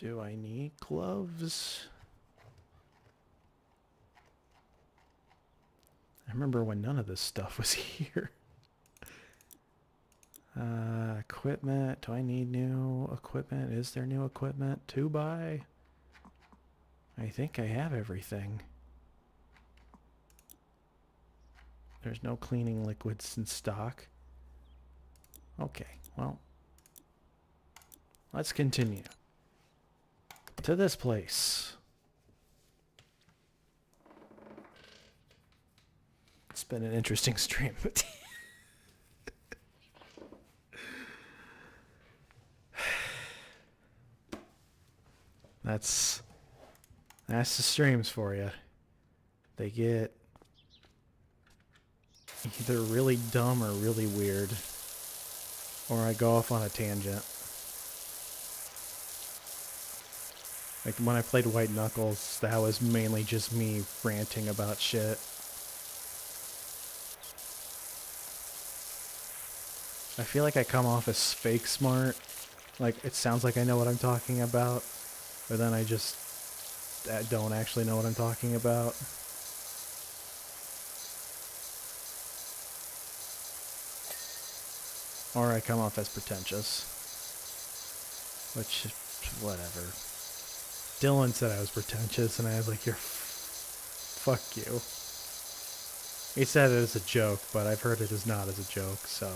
Do I need gloves? I remember when none of this stuff was here. Equipment. Do I need new equipment? Is there new equipment to buy? I think I have everything. There's no cleaning liquids in stock. Okay, well, let's continue to this place. It's been an interesting stream. That's the streams for you. They get either really dumb or really weird, or I go off on a tangent. Like when I played White Knuckles, that was mainly just me ranting about shit. I feel like I come off as fake smart. Like it sounds like I know what I'm talking about, but then I just don't actually know what I'm talking about. Or I come off as pretentious. Which, whatever. Dylan said I was pretentious, and I was like, fuck you. He said it as a joke, but I've heard it as not as a joke, so...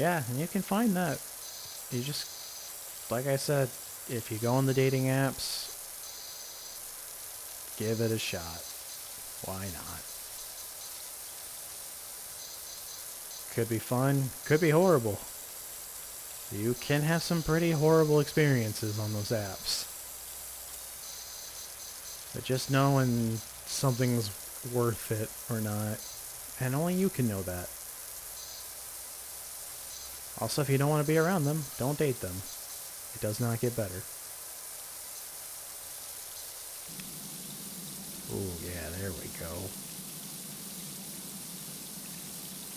Yeah, and you can find that. You just, like I said, if you go on the dating apps, give it a shot. Why not? Could be fun, could be horrible. You can have some pretty horrible experiences on those apps. But just know when something's worth it or not, and only you can know that. Also, if you don't want to be around them, don't date them. It does not get better. Ooh, yeah, there we go.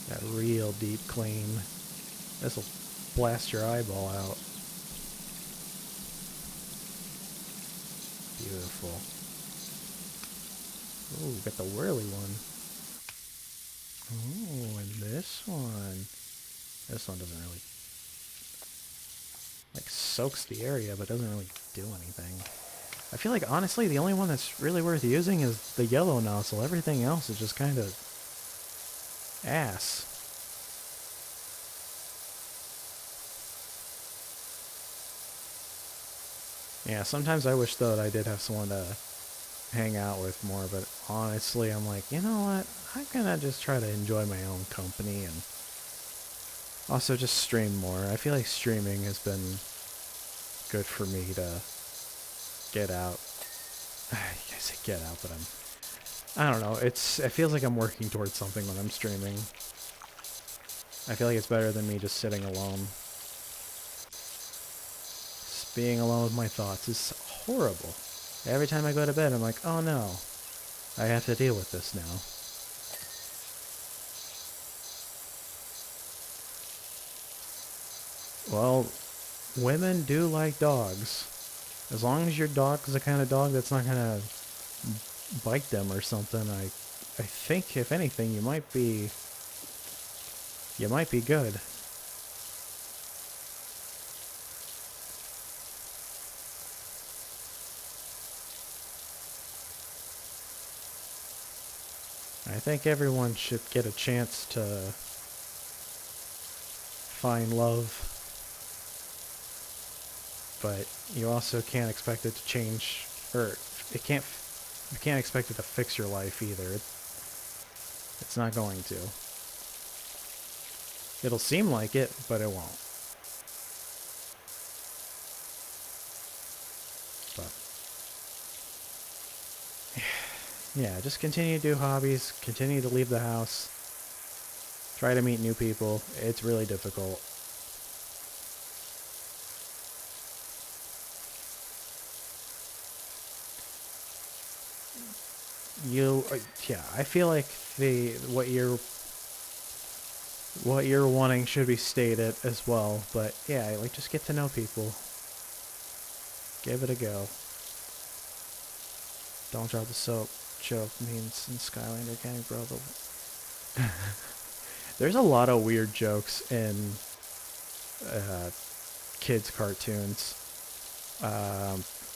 That real deep clean. This'll blast your eyeball out. Beautiful. Ooh, got the whirly one. Ooh, and this one. This one doesn't really, like, soaks the area, but doesn't really do anything. I feel like, honestly, the only one that's really worth using is the yellow nozzle. Everything else is just kind of ass. Yeah, sometimes I wish, though, that I did have someone to hang out with more, but honestly, I'm like, you know what? I'm gonna just try to enjoy my own company and also just stream more. I feel like streaming has been good for me to get out. I say get out, but I don't know. It feels like I'm working towards something when I'm streaming. I feel like it's better than me just sitting alone. Just being alone with my thoughts is horrible. Every time I go to bed, I'm like, oh no, I have to deal with this now. Well, women do like dogs. As long as your dog is the kind of dog that's not gonna bite them or something, I think if anything you might be good. I think everyone should get a chance to find love, but you also can't expect it to change, or you can't expect it to fix your life either. It's not going to. It'll seem like it, but it won't. But yeah, just continue to do hobbies, continue to leave the house, try to meet new people. It's really difficult. Yeah, I feel like what you're wanting should be stated as well, but yeah, like, just get to know people. Give it a go. Don't drop the soap. Joke means in Skylander Gang, bro. There's a lot of weird jokes in kids' cartoons.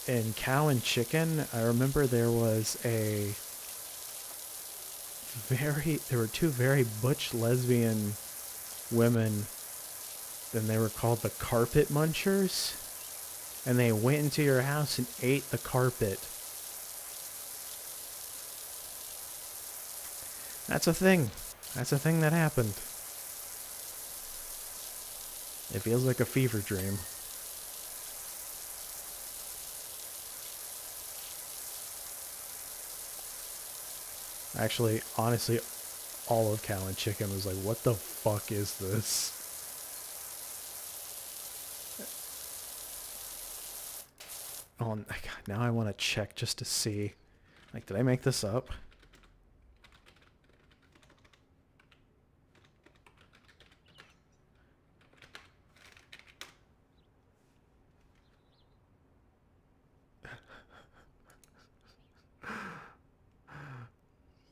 In Cow and Chicken, I remember there were two very butch lesbian women, and they were called the Carpet Munchers, and they went into your house and ate the carpet. That's a thing. That's a thing that happened. It feels like a fever dream. Actually, honestly, all of Cow and Chicken was like, what the fuck is this? Oh, God, now I want to check just to see. Like, did I make this up?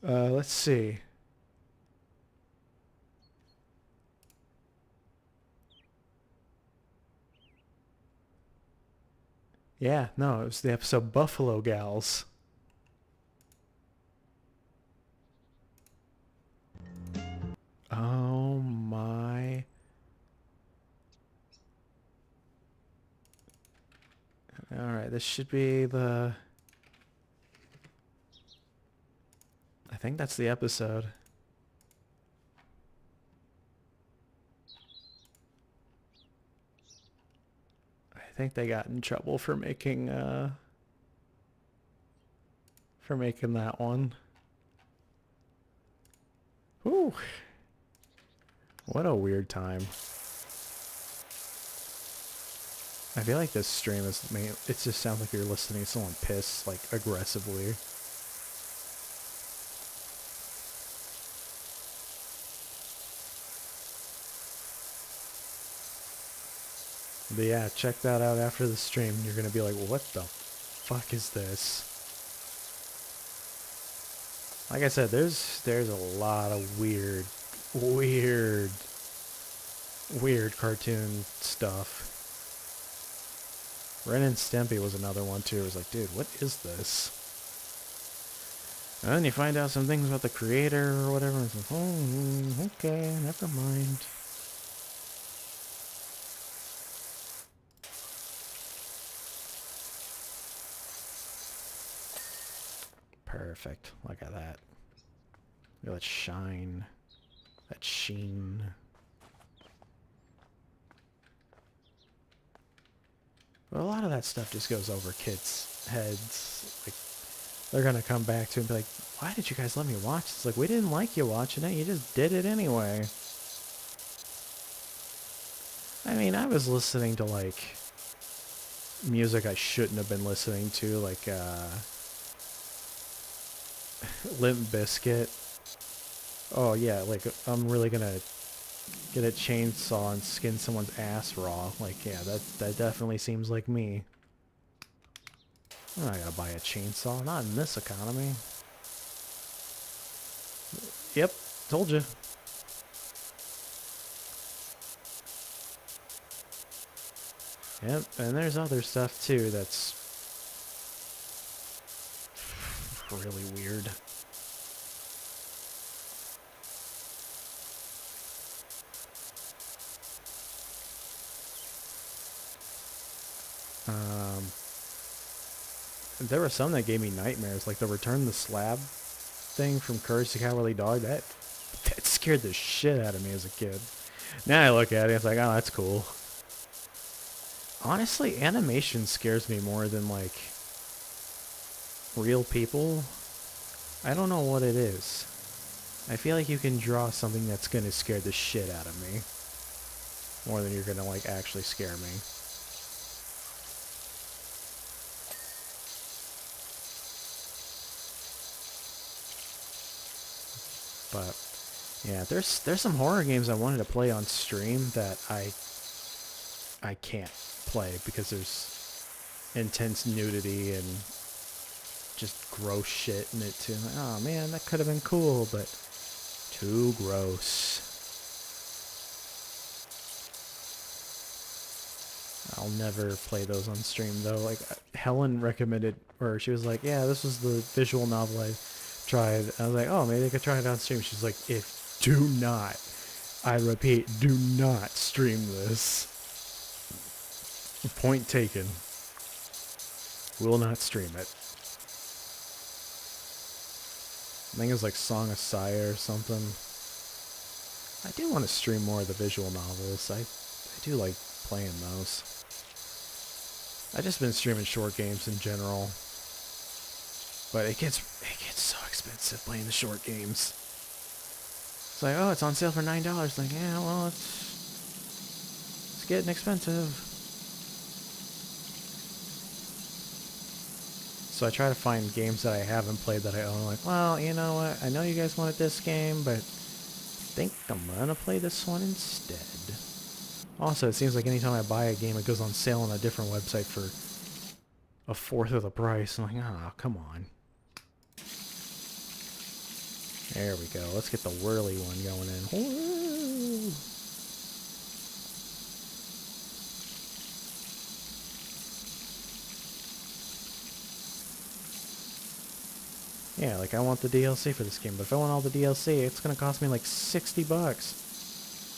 Let's see. Yeah, no, it was the episode Buffalo Gals. Oh my. Alright, this should be the... I think that's the episode. I think they got in trouble for making that one. Whew. What a weird time. I feel like this stream is it just sounds like you're listening to someone piss, like, aggressively. But yeah, check that out after the stream. You're gonna be like, what the fuck is this? Like I said, there's a lot of weird cartoon stuff. Ren and Stimpy was another one too. It was like, dude, what is this? And then you find out some things about the creator or whatever. And it's like, oh, okay, never mind. Perfect. Look at that. Look at that shine. That sheen. But a lot of that stuff just goes over kids' heads. Like, they're gonna come back to and be like, why did you guys let me watch? It's like, we didn't like you watching it, you just did it anyway. I mean, I was listening to, like, music I shouldn't have been listening to, like, Limp Bizkit. Oh yeah, like, I'm really gonna get a chainsaw and skin someone's ass raw. Like, yeah, that definitely seems like me. I'm not gonna buy a chainsaw, not in this economy. Yep, told you. Yep, and there's other stuff too that's really weird. There were some that gave me nightmares, like the Return the Slab thing from Courage the Cowardly Dog. That scared the shit out of me as a kid. Now I look at it, it's like, oh, that's cool. Honestly, animation scares me more than, like, real people. I don't know what it is. I feel like you can draw something that's gonna scare the shit out of me more than you're gonna, like, actually scare me. But yeah, there's some horror games I wanted to play on stream that I can't play because there's intense nudity and just gross shit in it too. Like, oh man, that could have been cool, but too gross. I'll never play those on stream though. Like Helen recommended, or she was like, yeah, this was the visual novel I tried. I was like, oh, maybe I could try it on stream. She's like, do not, I repeat, do not stream this. Point taken. Will not stream it. I think it was like Song of Saya or something. I do want to stream more of the visual novels. I do like playing those. I've just been streaming short games in general. But it gets so expensive playing the short games. It's like, oh, it's on sale for $9. Like, yeah, well, it's getting expensive. So I try to find games that I haven't played that I own. Like, well, you know what? I know you guys wanted this game, but I think I'm gonna play this one instead. Also, it seems like anytime I buy a game, it goes on sale on a different website for a fourth of the price. I'm like, oh, come on. There we go. Let's get the whirly one going in. Woo! Yeah, like I want the DLC for this game, but if I want all the DLC, it's gonna cost me like 60 bucks.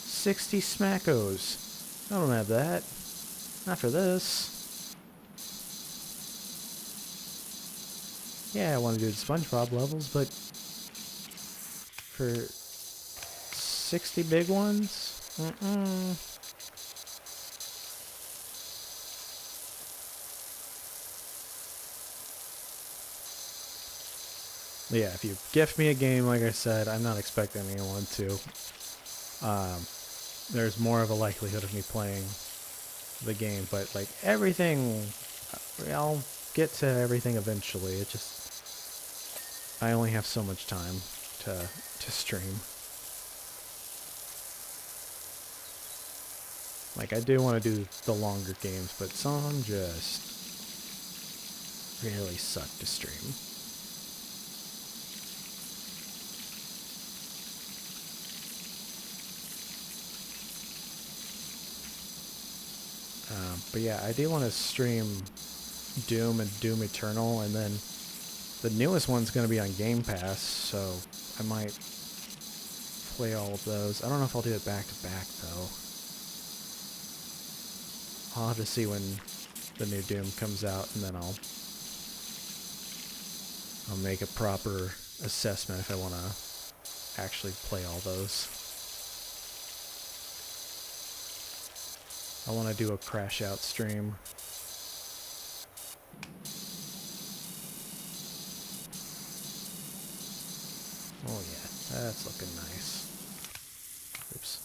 60 smackos. I don't have that. Not for this. Yeah, I want to do the SpongeBob levels, but for 60 big ones? Yeah, if you gift me a game, like I said, I'm not expecting anyone to. There's more of a likelihood of me playing the game, but like everything, I'll get to everything eventually. It just, I only have so much time to stream. Like I do want to do the longer games, but some of them just really suck to stream. But yeah, I do want to stream Doom and Doom Eternal, and then the newest one's going to be on Game Pass, so I might play all of those. I don't know if I'll do it back to back, though. I'll have to see when the new Doom comes out, and then I'll make a proper assessment if I want to actually play all those. I want to do a crash out stream. Oh yeah, that's looking nice. Oops.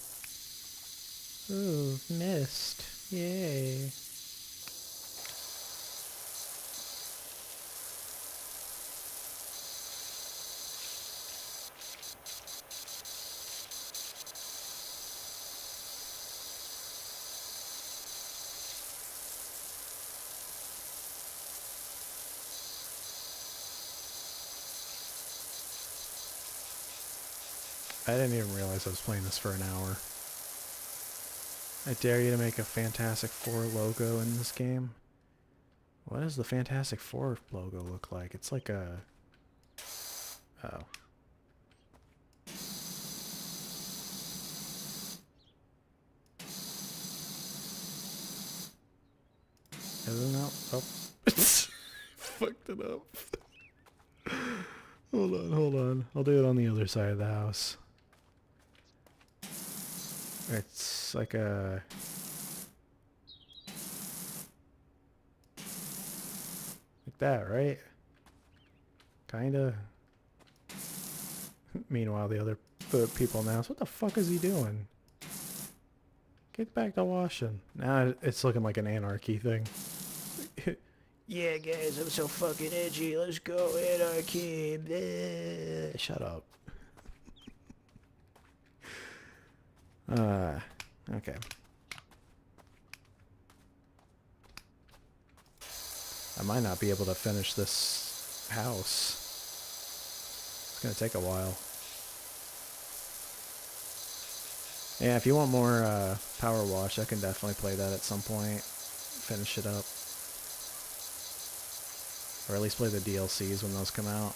Ooh, missed. Yay. I didn't even realize I was playing this for an hour. I dare you to make a Fantastic Four logo in this game. What does the Fantastic Four logo look like? It's like a... Oh. Isn't that... Oh. Fucked it up. Hold on, hold on. I'll do it on the other side of the house. It's like a... Like that, right? Kinda. Meanwhile, the people announce, what the fuck is he doing? Get back to washing. Now it's looking like an anarchy thing. Yeah, guys, I'm so fucking edgy. Let's go anarchy. Bleh. Shut up. Okay. I might not be able to finish this house. It's gonna take a while. Yeah, if you want more Powerwash, I can definitely play that at some point. Finish it up. Or at least play the DLCs when those come out.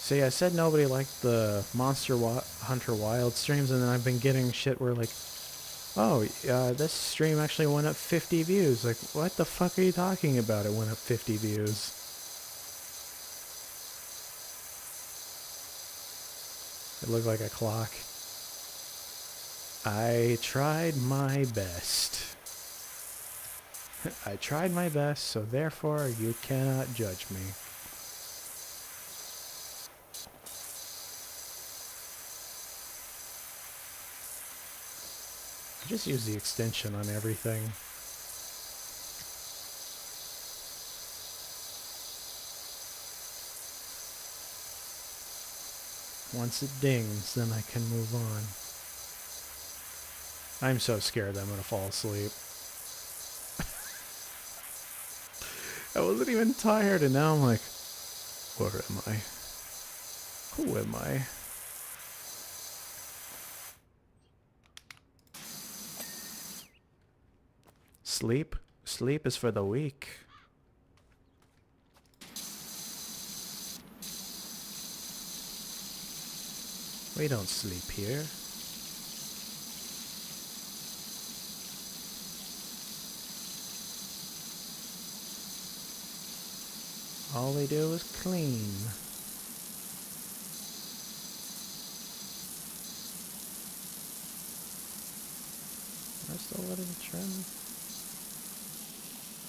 See, I said nobody liked the Monster Hunter Wild streams, and then I've been getting shit where like, oh, this stream actually went up 50 views. Like, what the fuck are you talking about? It went up 50 views. It looked like a clock. I tried my best. I tried my best, so therefore you cannot judge me. I just use the extension on everything. Once it dings, then I can move on. I'm so scared that I'm gonna fall asleep. I wasn't even tired, and now I'm like, where am I? Who am I? Sleep? Sleep is for the weak. We don't sleep here. All we do is clean. That's the wooden trim.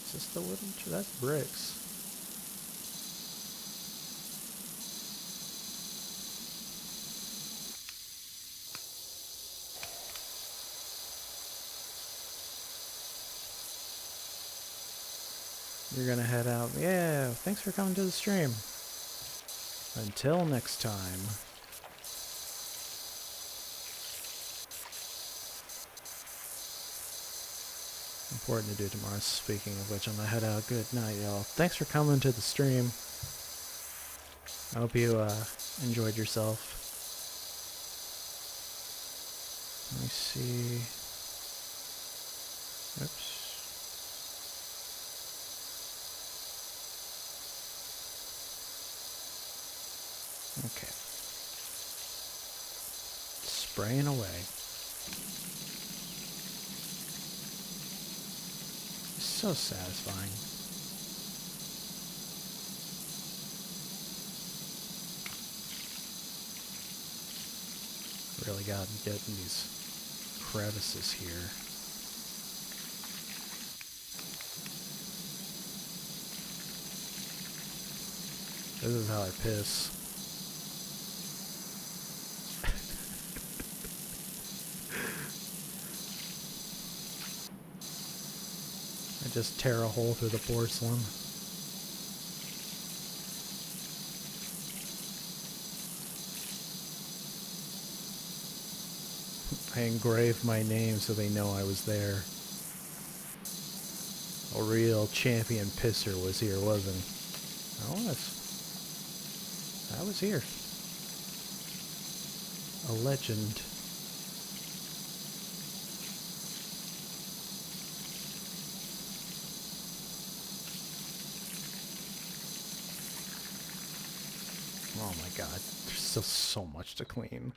Is this the wooden trim? That's bricks. You're gonna head out. Yeah, thanks for coming to the stream. Until next time. Important to do tomorrow. Speaking of which, I'm gonna head out. Good night, y'all. Thanks for coming to the stream. I hope you enjoyed yourself. Let me see. Oops. Okay. Spraying away. So satisfying. Really got to get in these crevices here. This is how I piss. I just tear a hole through the porcelain. I engraved my name so they know I was there. A real champion pisser was here, wasn't he? I was here. A legend. Oh my god, there's still so much to clean.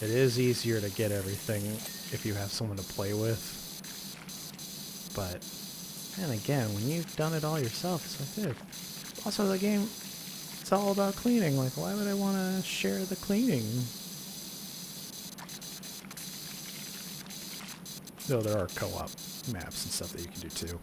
It is easier to get everything if you have someone to play with. But, and again, when you've done it all yourself, it's like, dude. Also, the game, it's all about cleaning. Like, why would I want to share the cleaning? Though there are co-op maps and stuff that you can do too.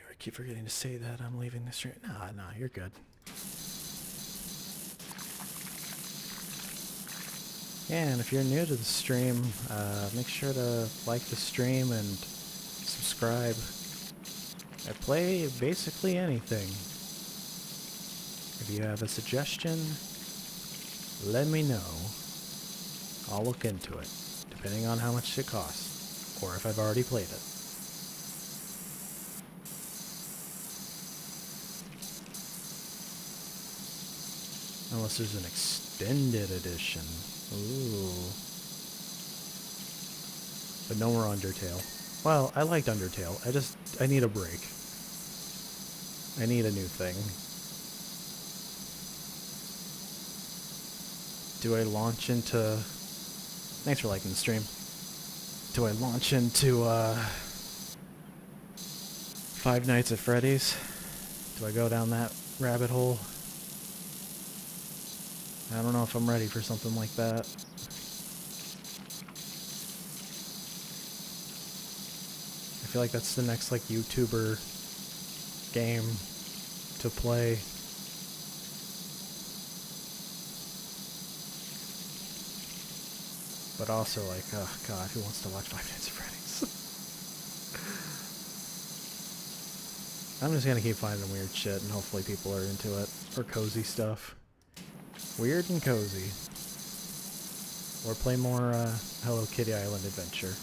I keep forgetting to say that I'm leaving the stream. Nah, you're good. Yeah, and if you're new to the stream, make sure to like the stream and subscribe. I play basically anything. If you have a suggestion, let me know. I'll look into it, depending on how much it costs, or if I've already played it. Unless there's an extended edition. Ooh. But no more Undertale. Well, I liked Undertale. I need a break. I need a new thing. Do I launch into... Thanks for liking the stream. Do I launch into, Five Nights at Freddy's? Do I go down that rabbit hole? I don't know if I'm ready for something like that. I feel like that's the next, like, YouTuber game to play. But also, like, oh god, who wants to watch Five Nights at Freddy's? I'm just gonna keep finding weird shit, and hopefully people are into it. Or cozy stuff. Weird and cozy. Or play more Hello Kitty Island Adventure.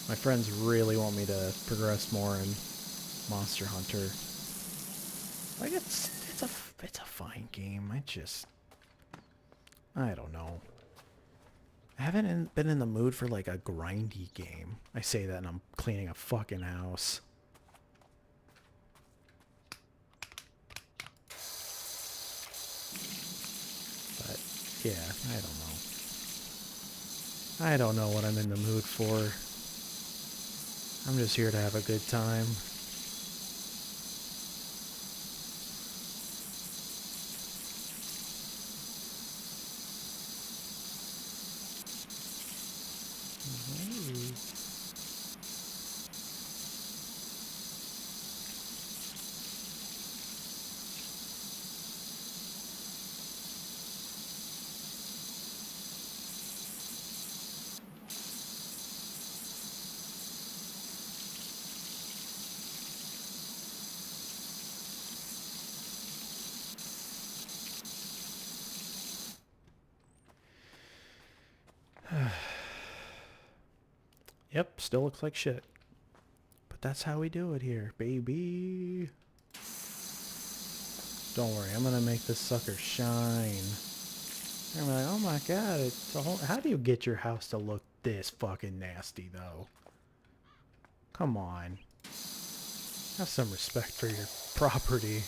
My friends really want me to progress more in Monster Hunter. Like it's a fine game. I don't know. I haven't been in the mood for like a grindy game. I say that and I'm cleaning a fucking house. But yeah, I don't know. I don't know what I'm in the mood for. I'm just here to have a good time. Yep, still looks like shit. But that's how we do it here, baby. Don't worry, I'm gonna make this sucker shine. I'm like, oh my god, it's a whole... How do you get your house to look this fucking nasty, though? Come on. Have some respect for your property.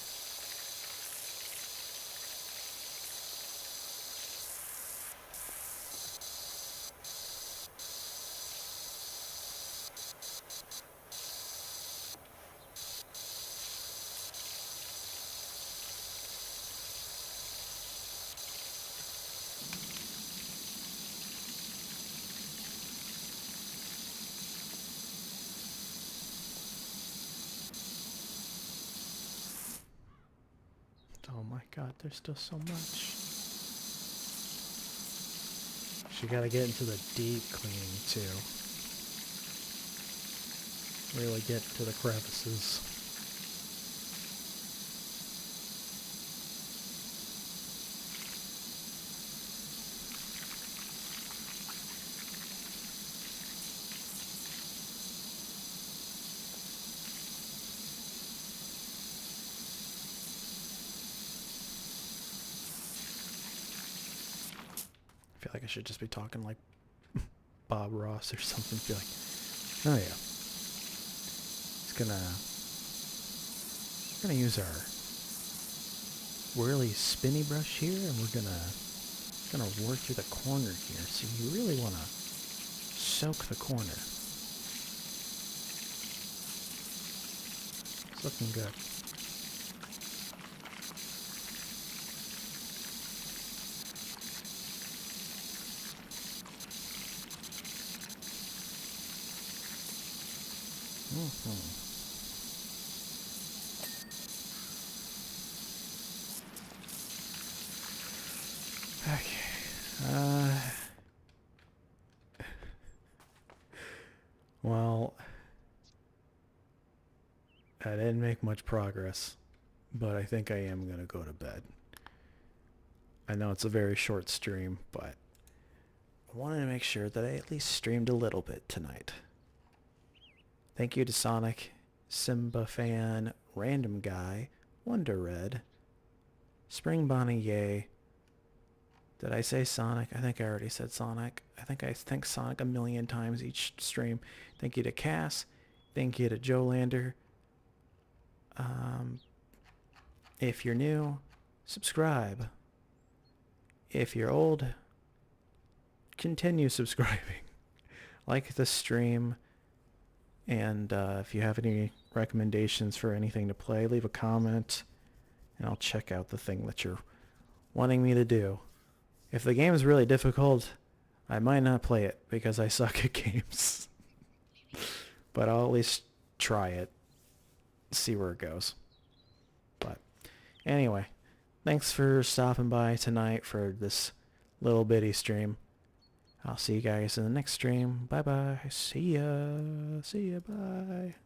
Oh my god, there's still so much. She gotta get into the deep cleaning too. Really get into the crevices. I feel like I should just be talking like Bob Ross or something. Be like, oh yeah, we're gonna use our whirly spinny brush here, and we're gonna work through the corner here. So you really wanna soak the corner. It's looking good. Okay. Well, I didn't make much progress, but I think I am gonna go to bed. I know it's a very short stream, but I wanted to make sure that I at least streamed a little bit tonight. Thank you to Sonic, Simba Fan, Random Guy, Wonder Red, Spring Bonnie Yay. Did I say Sonic? I think I already said Sonic. I think Sonic a million times each stream. Thank you to Cass. Thank you to Joe Lander. If you're new, subscribe. If you're old, continue subscribing. Like the stream. And if you have any recommendations for anything to play, leave a comment, and I'll check out the thing that you're wanting me to do. If the game is really difficult, I might not play it because I suck at games. But I'll at least try it, see where it goes. But anyway, thanks for stopping by tonight for this little bitty stream. I'll see you guys in the next stream. Bye bye. See ya. See ya. Bye.